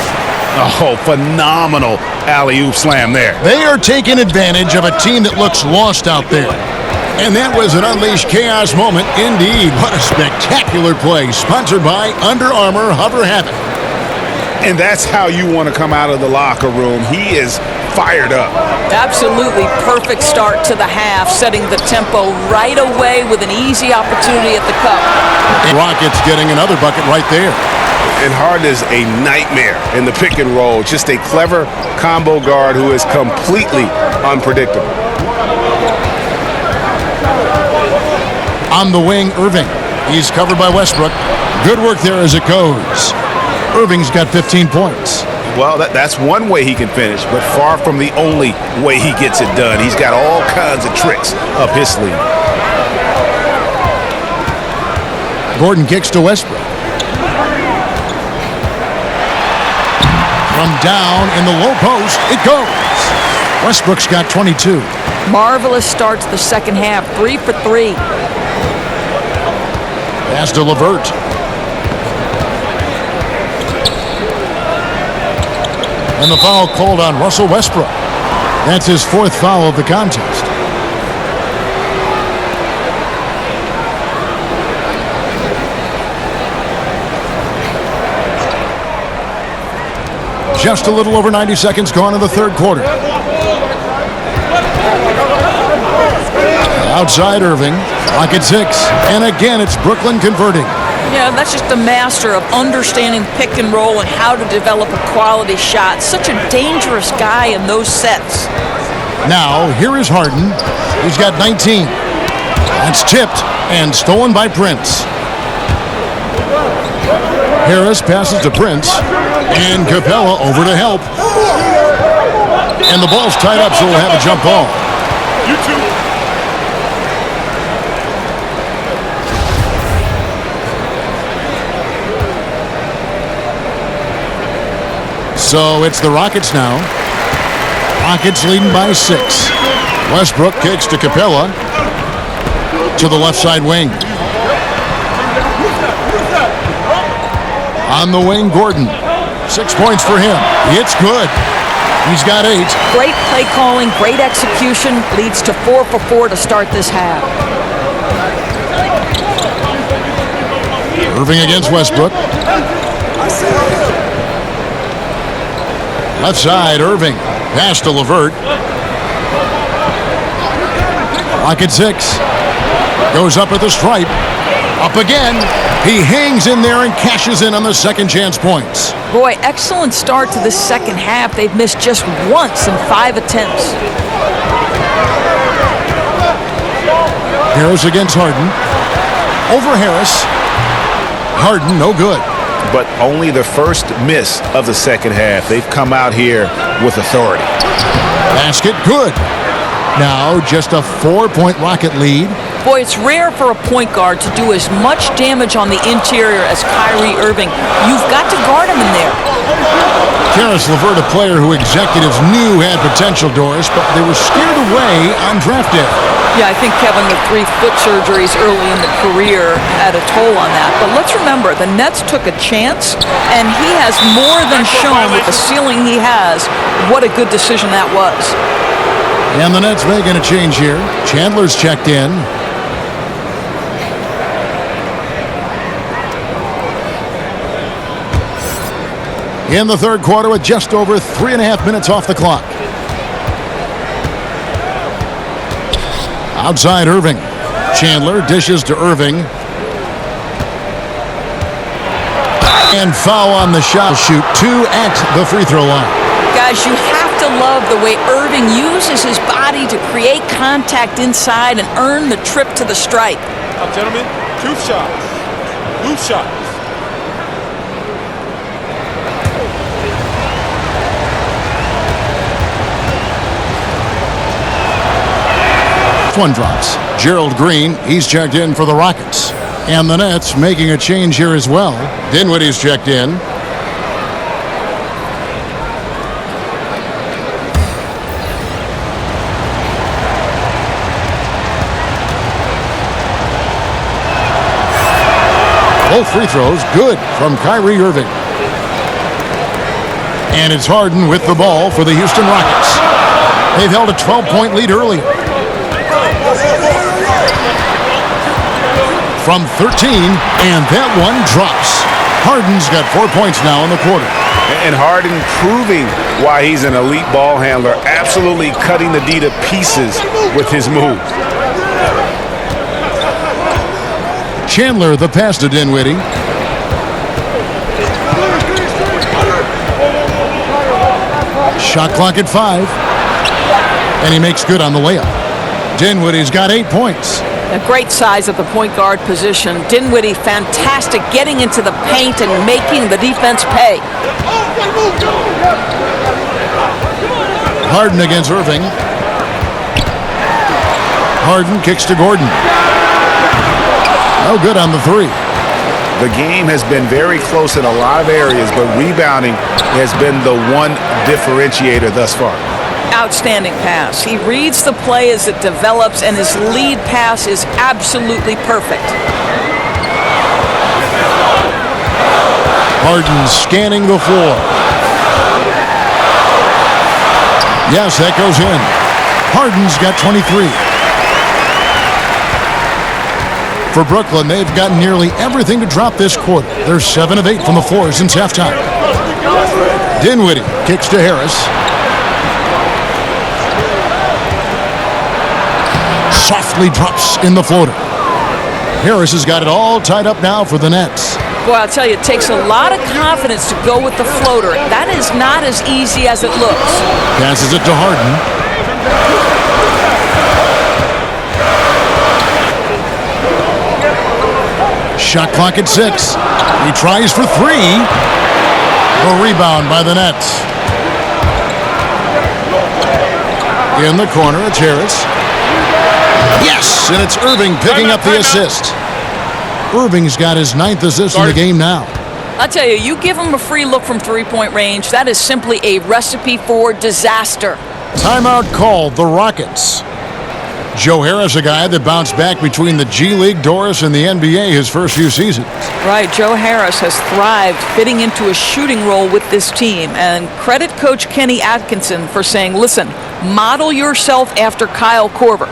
Oh, phenomenal alley-oop slam there.
They are taking advantage of a team that looks lost out there. And that was an unleashed chaos moment indeed. What a spectacular play, sponsored by Under Armour Hover Habit.
And that's how you want to come out of the locker room. He is fired up.
Absolutely perfect start to the half, setting the tempo right away with an easy opportunity at the cup.
Rockets getting another bucket right there.
And Harden is a nightmare in the pick and roll. Just a clever combo guard who is completely unpredictable.
On the wing, Irving. He's covered by Westbrook. Good work there as it goes. Irving's got 15 points.
Well, that's one way he can finish, but far from the only way he gets it done. He's got all kinds of tricks up his sleeve.
Gordon kicks to Westbrook. From down in the low post, it goes. Westbrook's got 22.
Marvelous start to the second half, 3 for 3.
Pass to LeVert. And the foul called on Russell Westbrook. That's his fourth foul of the contest. Just a little over 90 seconds gone in the third quarter. Outside Irving, pocket 6, and again it's Brooklyn converting.
Yeah, that's just the master of understanding pick and roll and how to develop a quality shot. Such a dangerous guy in those sets.
Now, here is Harden. He's got 19. That's tipped and stolen by Prince. Harris passes to Prince, and Capella over to help. And the ball's tied up, so we'll have a jump ball.
You two.
So it's the Rockets now. Rockets leading by 6. Westbrook kicks to Capella to the left side wing. On the wing, Gordon. 6 points for him. It's good. He's got 8.
Great play calling, great execution, leads to 4 for 4 to start this half.
Irving against Westbrook. Left side, Irving. Pass to LeVert. Pocket 6. Goes up at the stripe. Up again. He hangs in there and cashes in on the second chance points.
Boy, excellent start to this second half. They've missed just once in 5 attempts.
Harris against Harden. Over Harris. Harden, no good.
But only the first miss of the second half. They've come out here with authority.
Basket, good. Now just a 4-point Rocket lead.
Boy, it's rare for a point guard to do as much damage on the interior as Kyrie Irving. You've got to guard him in there.
Caris LeVert, a player who executives knew had potential, Doris, but they were scared away on draft day.
Yeah, I think, Kevin, the 3 foot surgeries early in the career had a toll on that. But let's remember, the Nets took a chance, and he has more than shown with the ceiling he has what a good decision that was.
And the Nets making a change here. Chandler's checked in. In the third quarter with just over 3.5 minutes off the clock. Outside Irving. Chandler dishes to Irving. And foul on the shot. Shoot 2 at the free throw line.
Guys, you have to love the way Irving uses his body to create contact inside and earn the trip to the stripe.
Now, gentlemen, 2 shots. 2 shots.
One drops. Gerald Green, he's checked in for the Rockets. And the Nets making a change here as well. Dinwiddie's checked in. Both free throws good from Kyrie Irving. And it's Harden with the ball for the Houston Rockets. They've held a 12-point lead earlier. From 13, and that one drops. Harden's got 4 points now in the quarter.
And Harden proving why he's an elite ball handler, absolutely cutting the D to pieces with his move.
Chandler, the pass to Dinwiddie. Shot clock at 5. And he makes good on the layup. Dinwiddie's got 8 points.
A great size at the point guard position. Dinwiddie fantastic getting into the paint and making the defense pay.
Harden against Irving. Harden kicks to Gordon. No good on the 3.
The game has been very close in a lot of areas, but rebounding has been the one differentiator thus far.
Outstanding pass. He reads the play as it develops, and his lead pass is absolutely perfect.
Harden scanning the floor. Yes, that goes in. Harden's got 23. For Brooklyn, they've gotten nearly everything to drop this quarter. They're 7 of 8 from the floor since halftime. Dinwiddie kicks to Harris. Softly drops in the floater. Harris has got it all tied up now for the Nets.
Boy, I'll tell you, it takes a lot of confidence to go with the floater. That is not as easy as it looks.
Passes it to Harden. Shot clock at 6. He tries for 3. A rebound by the Nets. In the corner, it's Harris. Yes, and it's Irving picking up the assist. Irving's got his 9th assist in the game now.
I'll tell you, you give him a free look from three-point range, that is simply a recipe for disaster.
Timeout called, the Rockets. Joe Harris, a guy that bounced back between the G League, Doris, and the NBA his first few seasons.
Right, Joe Harris has thrived fitting into a shooting role with this team. And credit Coach Kenny Atkinson for saying, listen, model yourself after Kyle Korver.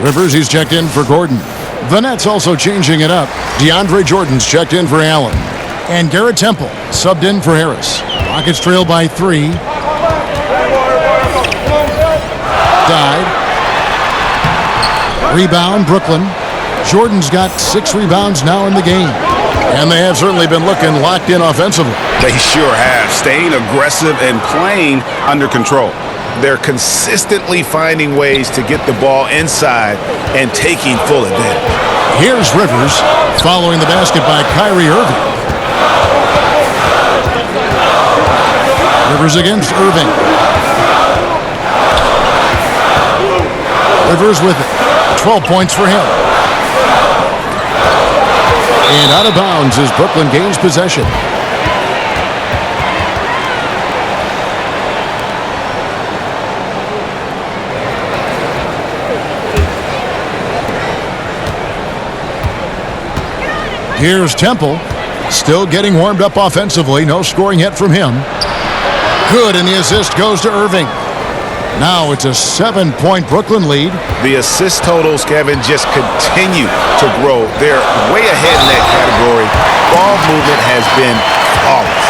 Rivers, he's checked in for Gordon. The Nets also changing it up. DeAndre Jordan's checked in for Allen. And Garrett Temple subbed in for Harris. Rockets trail by 3. Died. Rebound, Brooklyn. Jordan's got 6 rebounds now in the game. And they have certainly been looking locked in offensively.
They sure have, staying aggressive and playing under control. They're consistently finding ways to get the ball inside and taking full advantage.
Here's Rivers following the basket by Kyrie Irving. Rivers against Irving. Rivers with it. 12 points for him. And out of bounds as Brooklyn gains possession. Here's Temple, still getting warmed up offensively. No scoring yet from him. Good, and the assist goes to Irving. Now it's a 7-point Brooklyn lead.
The assist totals, Kevin, just continue to grow. They're way ahead in that category. Ball movement has been flawless.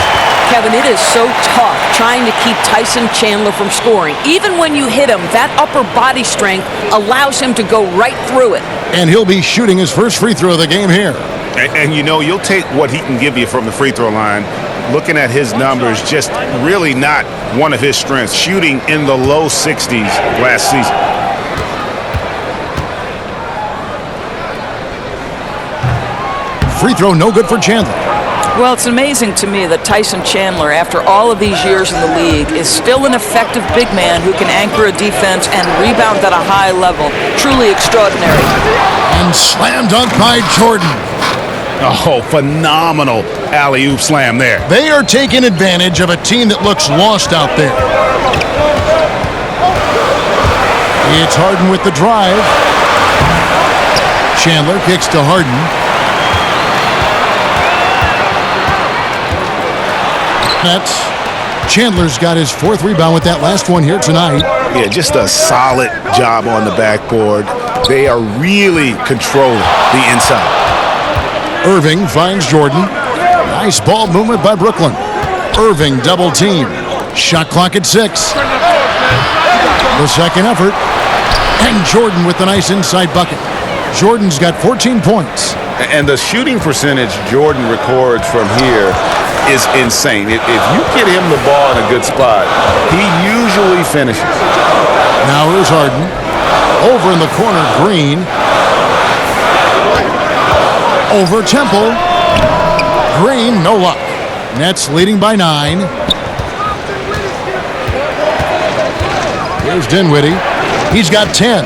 Kevin, it is so tough trying to keep Tyson Chandler from scoring. Even when you hit him, that upper body strength allows him to go right through it.
And he'll be shooting his first free throw of the game here.
And you know, you'll take what he can give you from the free throw line. looking at his numbers, just really not one of his strengths, shooting in the low 60s last season.
Free throw no good for Chandler.
Well, it's amazing to me that Tyson Chandler, after all of these years in the league, is still an effective big man who can anchor a defense and rebound at a high level. Truly extraordinary.
And slam dunk by Jordan.
Oh, phenomenal alley-oop slam there.
They are taking advantage of a team that looks lost out there. It's Harden with the drive. Chandler kicks to Harden. That's Chandler's got his 4th rebound with that last one here tonight.
Yeah, just a solid job on the backboard. They are really controlling the inside.
Irving finds Jordan. Nice ball movement by Brooklyn. Irving double team. Shot clock at 6. The second effort. And Jordan with the nice inside bucket. Jordan's got 14 points.
And the shooting percentage Jordan records from here is insane. If you get him the ball in a good spot, he usually finishes.
Now here's Harden. Over in the corner, Green. Over Temple. Green, no luck. Nets leading by 9. Here's Dinwiddie. He's got 10.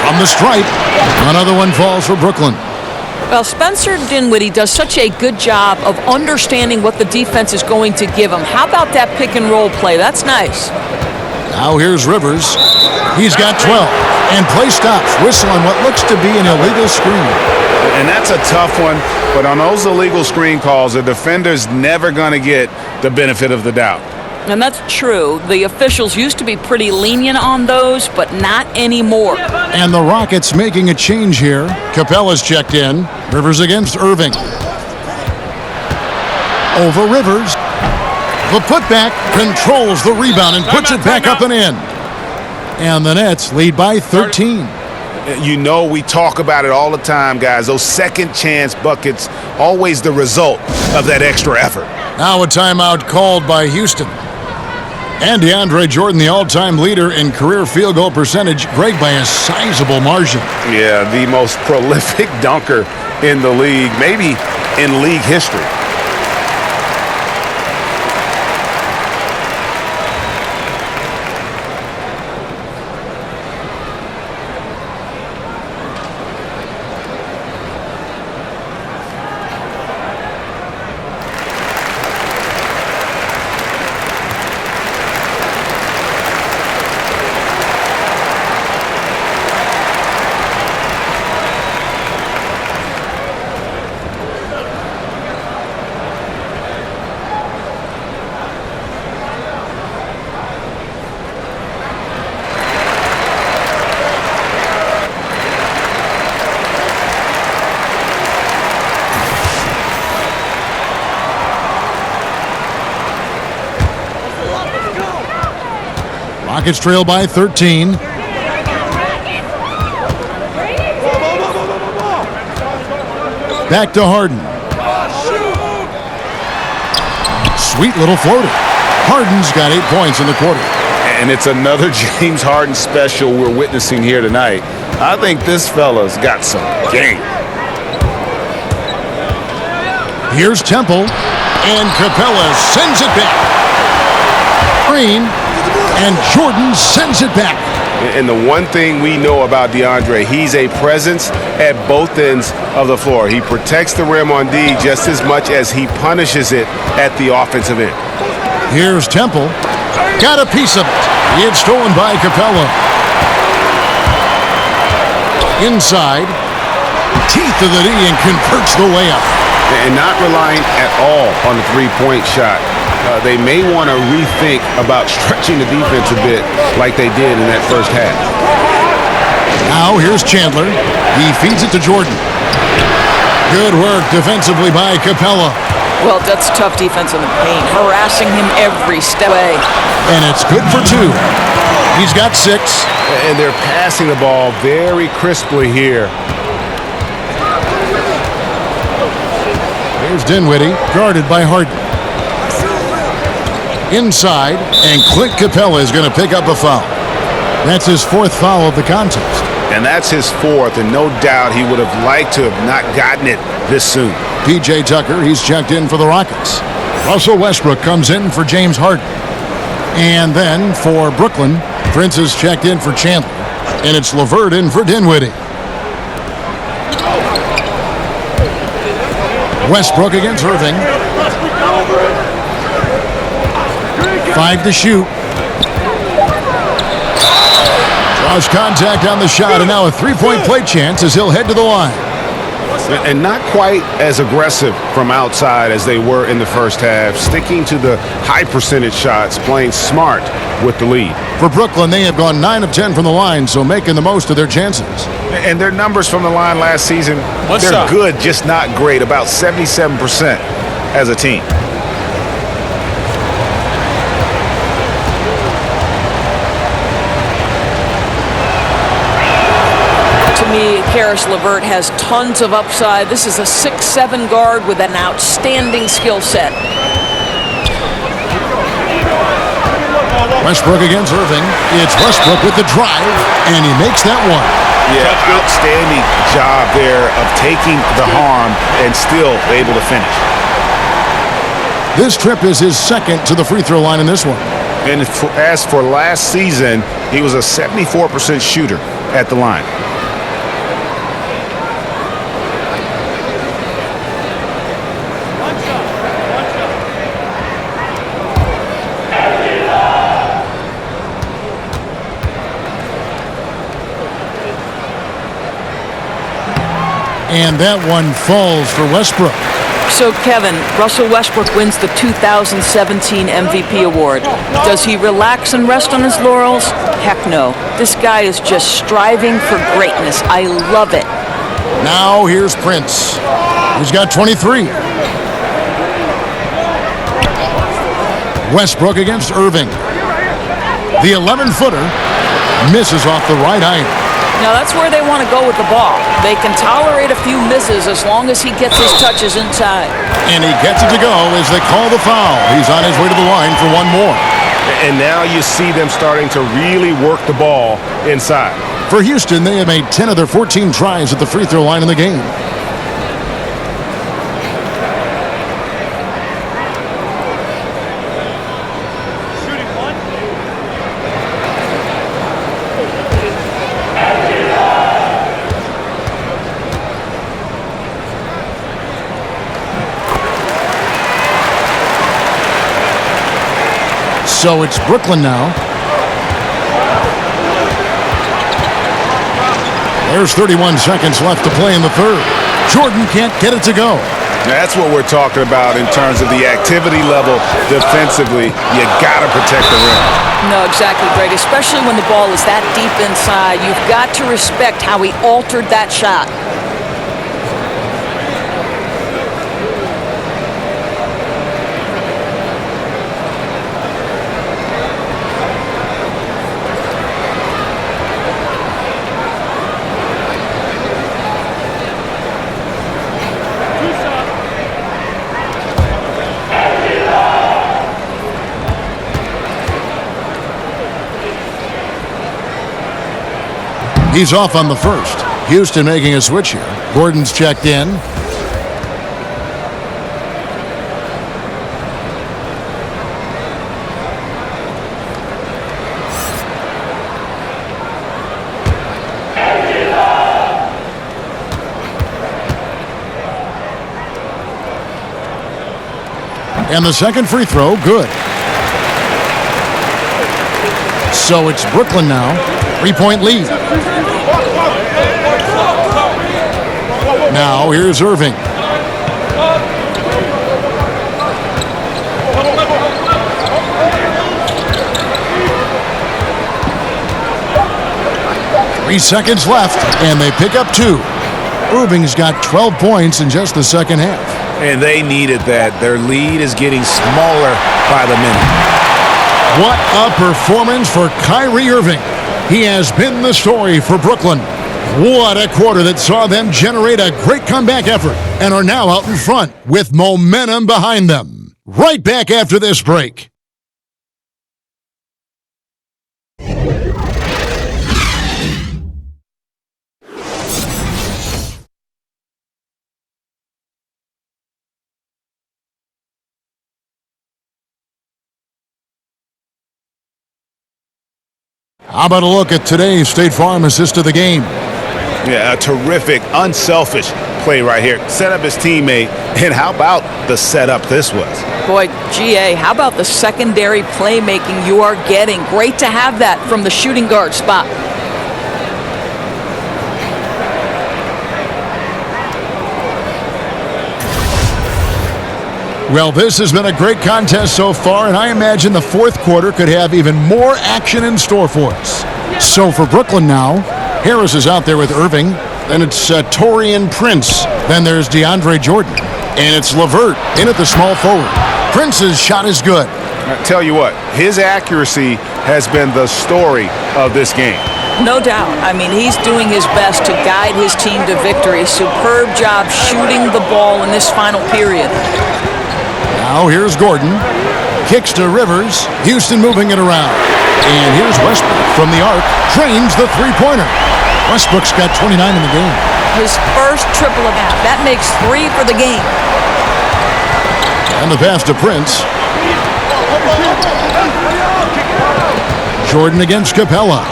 From the stripe, another one falls for Brooklyn.
Well, Spencer Dinwiddie does such a good job of understanding what the defense is going to give him. How about that pick and roll play? That's nice.
Now here's Rivers. He's got 12. And play stops. Whistle on what looks to be an illegal screen.
And that's a tough one, but on those illegal screen calls, the defender's never going to get the benefit of the doubt.
And that's true. The officials used to be pretty lenient on those, but not anymore.
And the Rockets making a change here. Capella's checked in. Rivers against Irving. Over Rivers. The putback controls the rebound and puts it back up and in. And the Nets lead by 13.
You know, we talk about it all the time, guys. Those second chance buckets, always the result of that extra effort.
Now a timeout called by Houston. And DeAndre Jordan, the all-time leader in career field goal percentage, Greg, by a sizable margin.
Yeah, the most prolific dunker in the league, maybe in league history.
Rockets trail by 13. Back to Harden. Sweet little floater. Harden's got 8 points in the quarter.
And it's another James Harden special we're witnessing here tonight. I think this fella's got some game.
Here's Temple. And Capella sends it back. Green. And Jordan sends it back.
And the one thing we know about DeAndre, he's a presence at both ends of the floor. He protects the rim on D just as much as he punishes it at the offensive end.
Here's Temple. Got a piece of it. It's stolen by Capella. Inside. Teeth of the D and converts the layup.
And not relying at all on the three-point shot. They may want to rethink about stretching the defense a bit like they did in that first half.
Now here's Chandler. He feeds it to Jordan. Good work defensively by Capella.
Well, that's tough defense in the paint, harassing him every step away.
And it's good for 2. He's got 6.
And they're passing the ball very crisply here.
Here's Dinwiddie, guarded by Harden. Inside, and Clint Capella is going to pick up a foul. That's his 4th foul of the contest.
And that's his 4th, and no doubt he would have liked to have not gotten it this soon.
P.J. Tucker, he's checked in for the Rockets. Russell Westbrook comes in for James Harden. And then for Brooklyn, Prince is checked in for Chandler. And it's LeVert in for Dinwiddie. Westbrook against Irving. 5 to shoot. Draws contact on the shot, and now a 3-point play chance as he'll head to the line.
And not quite as aggressive from outside as they were in the first half, sticking to the high percentage shots, playing smart with the lead.
For Brooklyn, they have gone 9 of 10 from the line, so making the most of their chances.
And their numbers from the line last season, they're good, just not great, about 77% as a team.
To me, Karis LeVert has tons of upside. This is a 6'7" guard with an outstanding skill set.
Westbrook against Irving. It's Westbrook with the drive, and he makes that one.
Yeah, outstanding job there of taking the harm and still able to finish.
This trip is his 2nd to the free throw line in this one.
And as for last season, he was a 74% shooter at the line.
And that one falls for Westbrook.
So, Kevin, Russell Westbrook wins the 2017 MVP award. Does he relax and rest on his laurels? Heck no. This guy is just striving for greatness. I love it.
Now here's Prince. He's got 23. Westbrook against Irving. The 11-footer misses off the right iron.
Now that's where they want to go with the ball. They can tolerate a few misses as long as he gets his touches inside.
And he gets it to go as they call the foul. He's on his way to the line for one more.
And now you see them starting to really work the ball inside.
For Houston, they have made 10 of their 14 tries at the free throw line in the game. So it's Brooklyn now. There's 31 seconds left to play in the third. Jordan can't get it to go.
That's what we're talking about in terms of the activity level defensively. You got to protect the rim.
No, exactly, Greg. Especially when the ball is that deep inside. You've got to respect how he altered that shot.
He's off on the first. Houston making a switch here. Gordon's checked in. And the second free throw, good. So it's Brooklyn now. 3-point lead. Now here's Irving. Three seconds left, and they pick up 2. Irving's got 12 points in just the second half.
And they needed that. Their lead is getting smaller by the minute.
What a performance for Kyrie Irving. He has been the story for Brooklyn. What a quarter that saw them generate a great comeback effort and are now out in front with momentum behind them. Right back after this break. How about a look at today's State Farm assist of the game?
Yeah, a terrific, unselfish play right here. Set up his teammate, and how about the setup this was?
Boy, GA, how about the secondary playmaking you are getting? Great to have that from the shooting guard spot.
Well, this has been a great contest so far, and I imagine the fourth quarter could have even more action in store for us. So for Brooklyn now, Harris is out there with Irving. Then it's Taurean Prince. Then there's DeAndre Jordan. And it's LeVert in at the small forward. Prince's shot is good.
I tell you what, his accuracy has been the story of this game.
No doubt. I mean, he's doing his best to guide his team to victory. Superb job shooting the ball in this final period.
Now here's Gordon. Kicks to Rivers. Houston moving it around. And here's Westbrook from the arc. Drains the three-pointer. Westbrook's got 29 in the game.
His first triple of that. That makes 3 for the game.
And the pass to Prince. Jordan against Capella.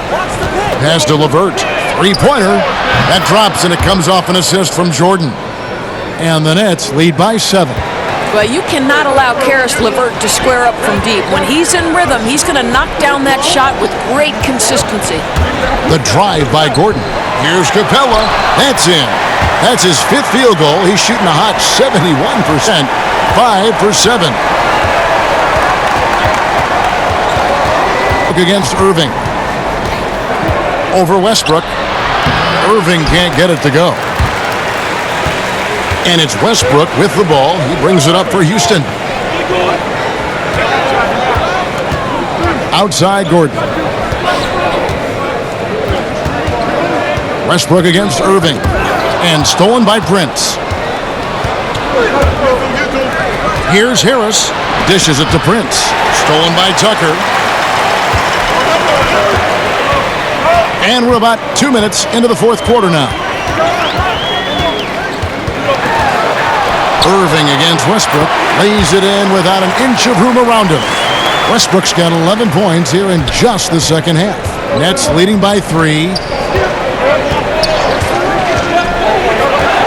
Pass to LeVert. Three-pointer. That drops, and it comes off an assist from Jordan. And the Nets lead by 7.
But you cannot allow Karis LeVert to square up from deep. When he's in rhythm, he's going to knock down that shot with great consistency.
The drive by Gordon. Here's Capella. That's in. That's his 5th field goal. He's shooting a hot 71%. 5 for 7. Look against Irving. Over Westbrook. Irving can't get it to go. And it's Westbrook with the ball. He brings it up for Houston. Outside Gordon. Westbrook against Irving. And stolen by Prince. Here's Harris. Dishes it to Prince. Stolen by Tucker. And we're about 2 minutes into the fourth quarter now. Irving against Westbrook. Lays it in without an inch of room around him. Westbrook's got 11 points here in just the second half. Nets leading by 3.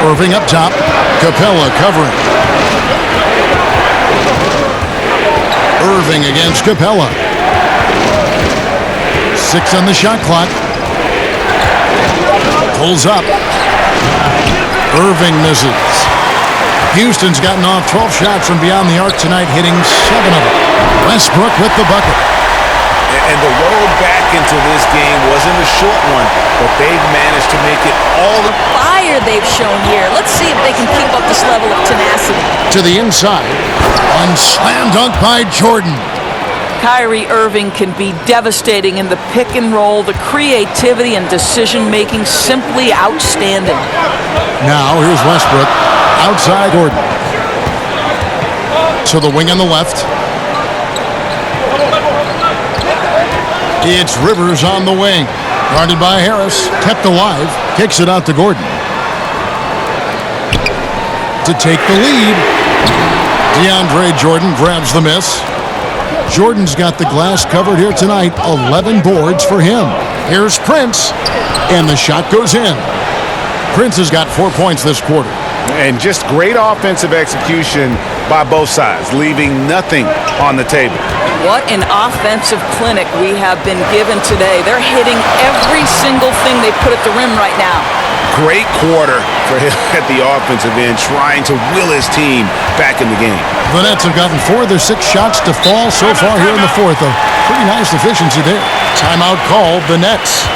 Irving up top. Capella covering. Irving against Capella. 6 on the shot clock. Pulls up. Irving misses. Houston's gotten off 12 shots from beyond the arc tonight, hitting 7 of them. Westbrook with the bucket.
And the road back into this game wasn't a short one, but they've managed to make it all
the fire they've shown here. Let's see if they can keep up this level of tenacity.
To the inside. On slam dunk by Jordan.
Kyrie Irving can be devastating in the pick and roll. The creativity and decision-making simply outstanding.
Now here's Westbrook. Outside Gordon. To the wing on the left. It's Rivers on the wing. Guarded by Harris. Kept alive. Kicks it out to Gordon. To take the lead. DeAndre Jordan grabs the miss. Jordan's got the glass covered here tonight. 11 boards for him. Here's Prince. And the shot goes in. Prince has got 4 points this quarter.
And just great offensive execution by both sides, leaving nothing on the table.
What an offensive clinic we have been given today. They're hitting every single thing they put at the rim right now.
Great quarter for him at the offensive end, trying to will his team back in the game.
The Nets have gotten 4 of their 6 shots to fall so far here in the fourth. A pretty nice efficiency there. Timeout called the Nets.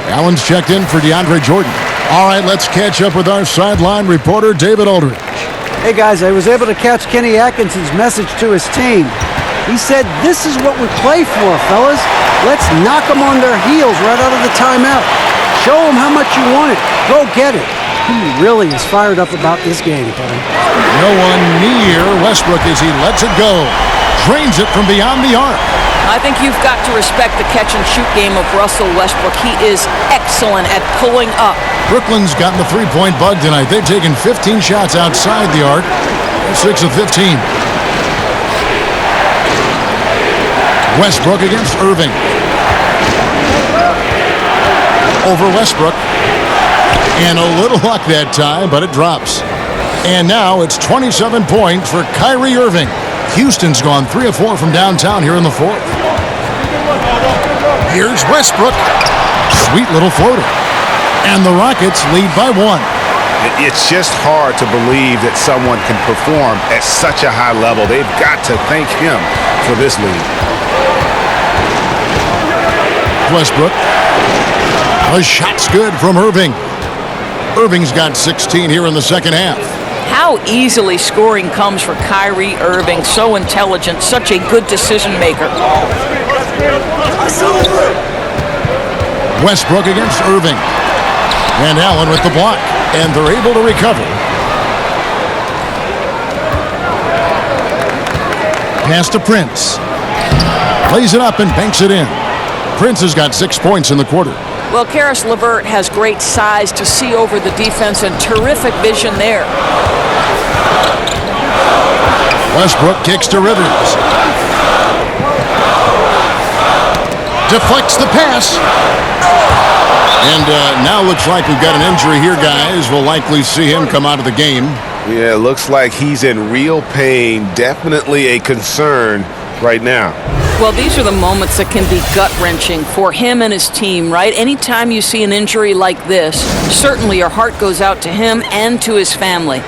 Allen's checked in for DeAndre Jordan. All right, let's catch up with our sideline reporter, David Aldridge.
Hey, guys, I was able to catch Kenny Atkinson's message to his team. He said, this is what we play for, fellas. Let's knock them on their heels right out of the timeout. Show them how much you want it. Go get it. He really is fired up about this game, Kevin.
No one near Westbrook as he lets it go. Drains it from beyond the arc.
I think you've got to respect the catch-and-shoot game of Russell Westbrook. He is excellent at pulling up.
Brooklyn's gotten the three-point bug tonight. They've taken 15 shots outside the arc. 6 of 15. Westbrook against Irving. Over Westbrook. And a little luck that time, but it drops. And now it's 27 points for Kyrie Irving. Houston's gone 3 of 4 from downtown here in the fourth. Here's Westbrook. Sweet little floater. And the Rockets lead by 1.
It's just hard to believe that someone can perform at such a high level. They've got to thank him for this lead.
Westbrook. The shot's good from Irving. Irving's got 16 here in the second half.
How easily scoring comes for Kyrie Irving. So intelligent, such a good decision maker.
Westbrook against Irving. And Allen with the block. And they're able to recover. Pass to Prince. Plays it up and banks it in. Prince has got 6 points in the quarter.
Well, Karis LeVert has great size to see over the defense and terrific vision there.
Westbrook kicks to Rivers. Deflects the pass. And now looks like we've got an injury here, guys. We'll likely see him come out of the game.
Yeah, it looks like he's in real pain. Definitely a concern right now.
Well, these are the moments that can be gut-wrenching for him and his team, right? Anytime you see an injury like this, certainly your heart goes out to him and to his family.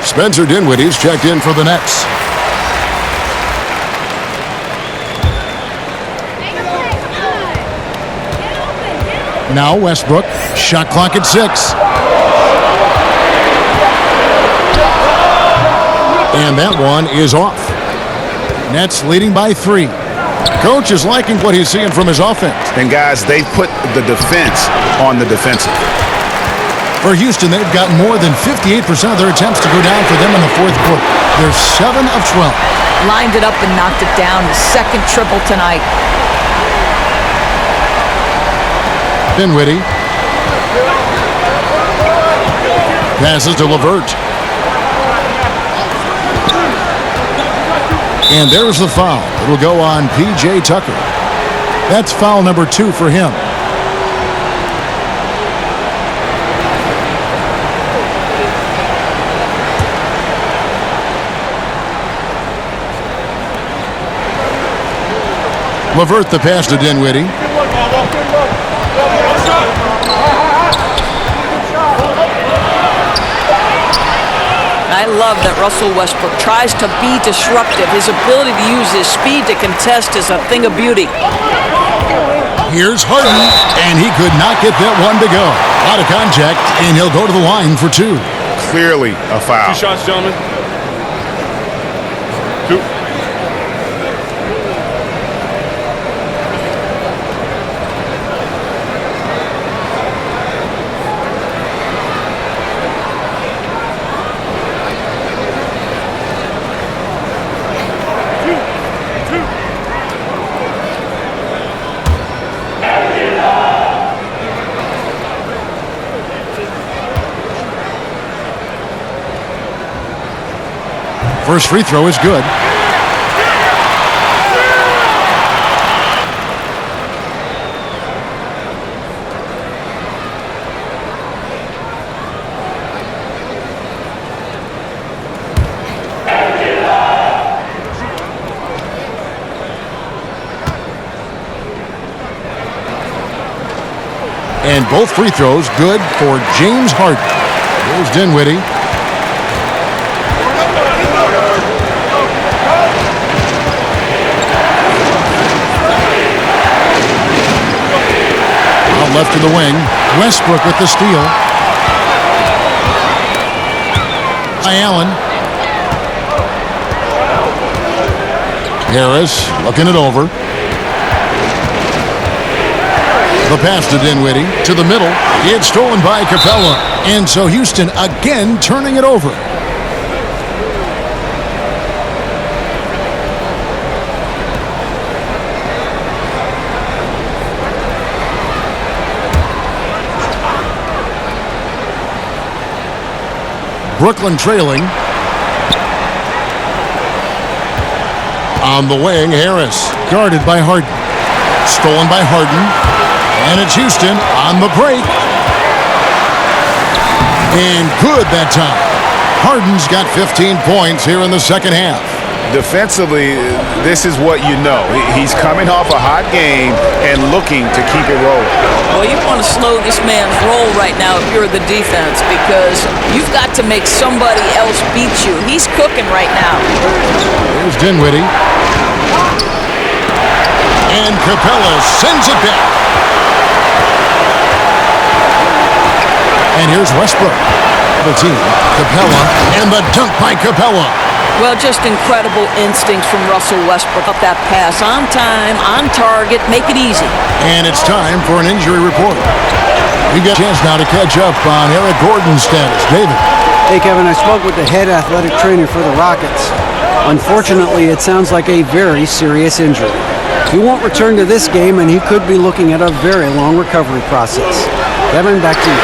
Spencer Dinwiddie's checked in for the Nets. Now Westbrook. Shot clock at 6. And that one is off. Nets leading by 3. Coach is liking what he's seeing from his offense.
And guys, they put the defense on the defensive.
For Houston, they've got more than 58% of their attempts to go down for them in the fourth quarter. They're 7 of 12.
Lined it up and knocked it down. The second triple tonight.
Dinwiddie. Passes to LeVert. And there's the foul. It'll go on P.J. Tucker. That's foul number 2 for him. LeVert the pass to Dinwiddie.
I love that Russell Westbrook tries to be disruptive. His ability to use his speed to contest is a thing of beauty.
Here's Harden, and he could not get that one to go. Out of contact, and he'll go to the line for 2.
Clearly a foul.
2 shots, gentlemen. 2.
First free throw is good. And both free throws good for James Harden. Here's Dinwiddie. Out left to the wing. Westbrook with the steal. By Allen. Harris looking it over. The pass to Dinwiddie, to the middle. It's stolen by Capella. And so Houston again turning it over. Brooklyn trailing. On the wing, Harris, guarded by Harden. Stolen by Harden. And it's Houston on the break. And good that time. Harden's got 15 points here in the second half.
Defensively, this is what you know. He's coming off a hot game and looking to keep it rolling.
Well, you want to slow this man's roll right now if you're the defense, because you've got to make somebody else beat you. He's cooking right now.
Here's Dinwiddie. And Capella sends it back. And here's Westbrook. The team, Capella, and the dunk by Capella.
Well, just incredible instincts from Russell Westbrook up that pass. On time, on target, make it easy.
And it's time for an injury report. We've got a chance now to catch up on Eric Gordon's status. David.
Hey, Kevin, I spoke with the head athletic trainer for the Rockets. Unfortunately, it sounds like a very serious injury. He won't return to this game, and he could be looking at a very long recovery process. Kevin, back to you.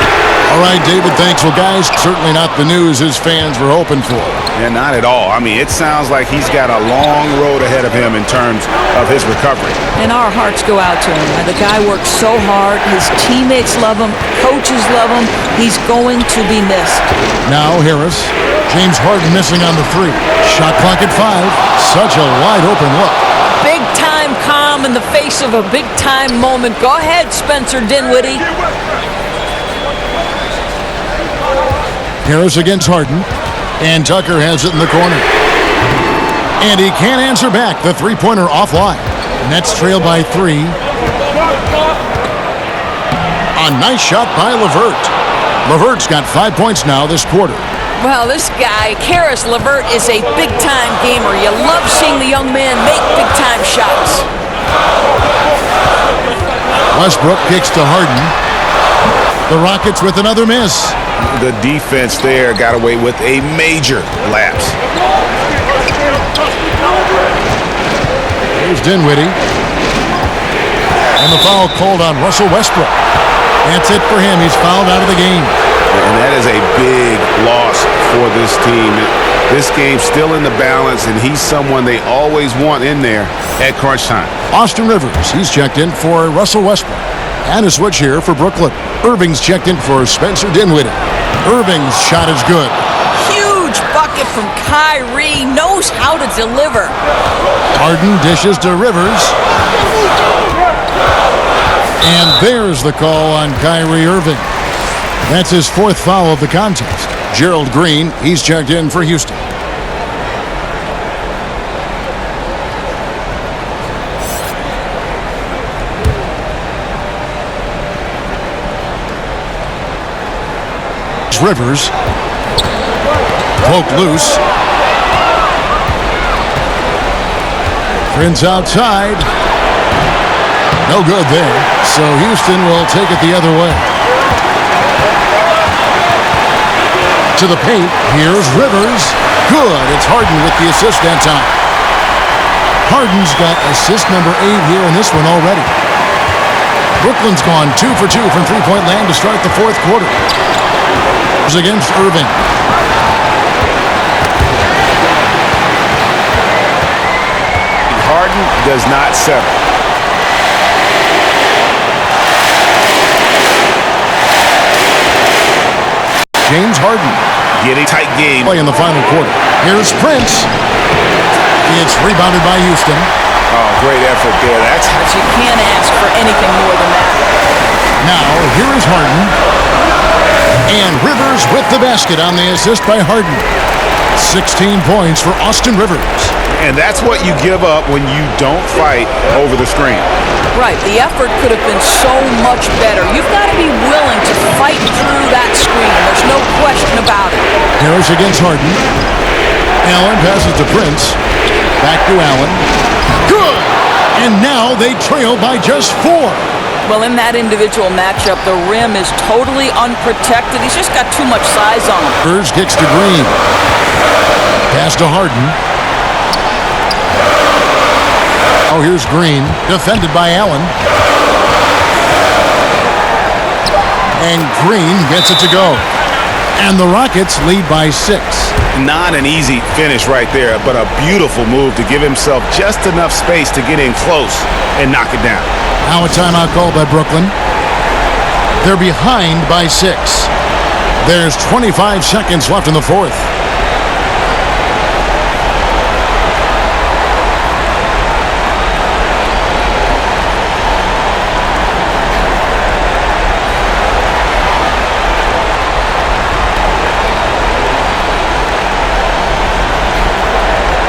All right, David, thanks. Well, guys, certainly not the news his fans were hoping for.
Yeah, not at all. I mean, it sounds like he's got a long road ahead of him in terms of his recovery.
And our hearts go out to him. The guy works so hard. His teammates love him. Coaches love him. He's going to be missed.
Now Harris. James Harden missing on the three. Shot clock at 5. Such a wide-open look.
Big-time calm in the face of a big-time moment. Go ahead, Spencer Dinwiddie.
Harris against Harden. And Tucker has it in the corner. And he can't answer back. The three-pointer offline. Nets trail by 3. A nice shot by LeVert. LeVert's got 5 points now this quarter.
Well, this guy, Caris LeVert, is a big-time gamer. You love seeing the young man make big-time shots.
Westbrook kicks to Harden. The Rockets with another miss.
The defense there got away with a major lapse.
Here's Dinwiddie. And the foul called on Russell Westbrook. That's it for him. He's fouled out of the game.
And that is a big loss for this team. This game's still in the balance, and he's someone they always want in there at crunch time.
Austin Rivers, he's checked in for Russell Westbrook. And a switch here for Brooklyn. Irving's checked in for Spencer Dinwiddie. Irving's shot is good.
Huge bucket from Kyrie. Knows how to deliver.
Harden dishes to Rivers. And there's the call on Kyrie Irving. That's his 4th foul of the contest. Gerald Green, he's checked in for Houston. Rivers. Poked loose. Prince outside. No good there. So Houston will take it the other way. To the paint. Here's Rivers. Good. It's Harden with the assist that time. Harden's got assist number 8 here in this one already. Brooklyn's gone 2 for 2 from three-point land to start the 4th quarter. Against Irving.
Harden does not settle.
James Harden.
Getting tight game.
Play in the final quarter. Here's Prince. It's rebounded by Houston.
Oh, great effort there.
But you can't ask for anything more than that.
Now, here is Harden. And Rivers with the basket on the assist by Harden. 16 points for Austin Rivers.
And that's what you give up when you don't fight over the screen.
Right, the effort could have been so much better. You've got to be willing to fight through that screen. There's no question about it.
Harris against Harden. Allen passes to Prince. Back to Allen. Good! And now they trail by just 4.
Well, in that individual matchup, the rim is totally unprotected. He's just got too much size on him.
Spurs kicks to Green. Pass to Harden. Oh, here's Green, defended by Allen. And Green gets it to go. And the Rockets lead by 6.
Not an easy finish right there, but a beautiful move to give himself just enough space to get in close and knock it down.
Now a timeout called by Brooklyn. They're behind by 6. There's 25 seconds left in the fourth.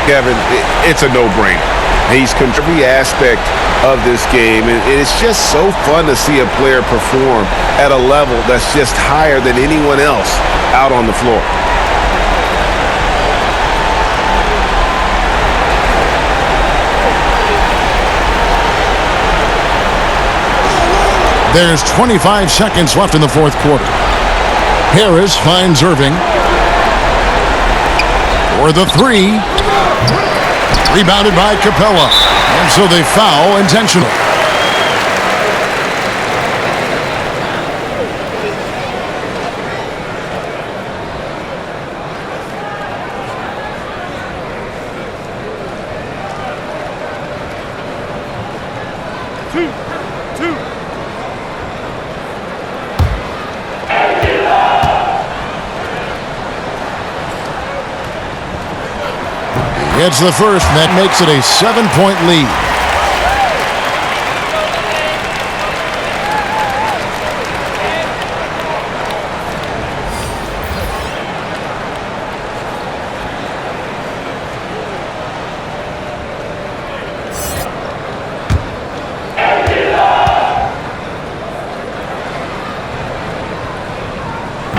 Kevin, it's a no-brainer. He's controlled every aspect of this game, and it's just so fun to see a player perform at a level that's just higher than anyone else out on the floor.
There's 25 seconds left in the fourth quarter. Harris finds Irving. For the 3. Rebounded by Capella. And so they foul intentional. It's the first, and that makes it a 7-point lead.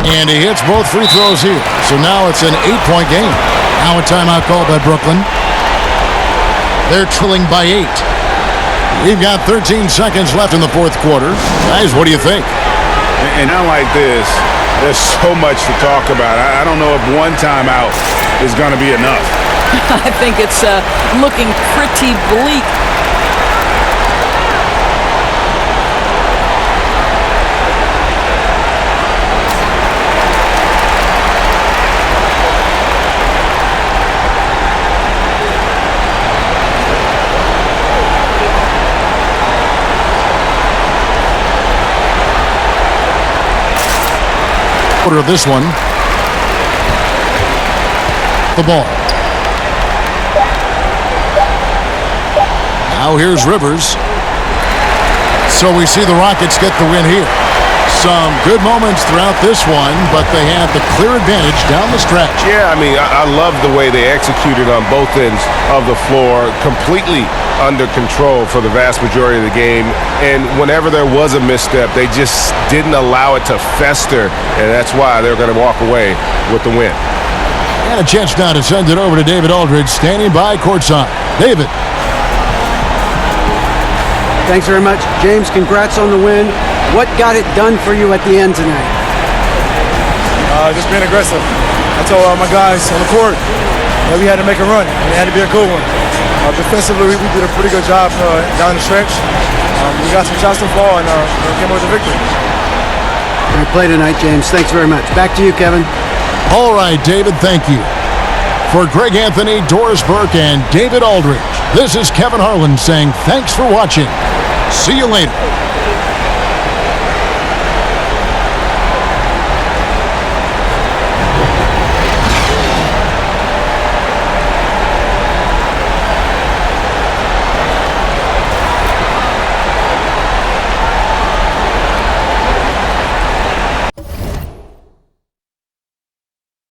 And he hits both free throws here. So now it's an 8-point game. Now a timeout called by Brooklyn. They're trailing by 8. We've got 13 seconds left in the fourth quarter. Guys, what do you think?
And now like this, there's so much to talk about. I don't know if one timeout is going to be enough.
I think it's looking pretty bleak.
Of this one. The ball. Now here's Rivers. So we see the Rockets get the win here. Some good moments throughout this one, but they have the clear advantage down the stretch.
Yeah, I mean, I love the way they executed on both ends of the floor, completely under control for the vast majority of the game. And whenever there was a misstep, they just didn't allow it to fester, and that's why they're going to walk away with the win.
And a chance now to send it over to David Aldridge, standing by courtside. David.
Thanks very much. James, congrats on the win. What got it done for you at the end tonight?
Just being aggressive. I told my guys on the court that we had to make a run, and it had to be a good one. Defensively, we did a pretty good job down the stretch. We got some shots to fall and came with the victory.
Great play tonight, James. Thanks very much. Back to you, Kevin.
All right, David, thank you. For Greg Anthony, Doris Burke, and David Aldridge, This is Kevin Harlan saying thanks for watching. See you later.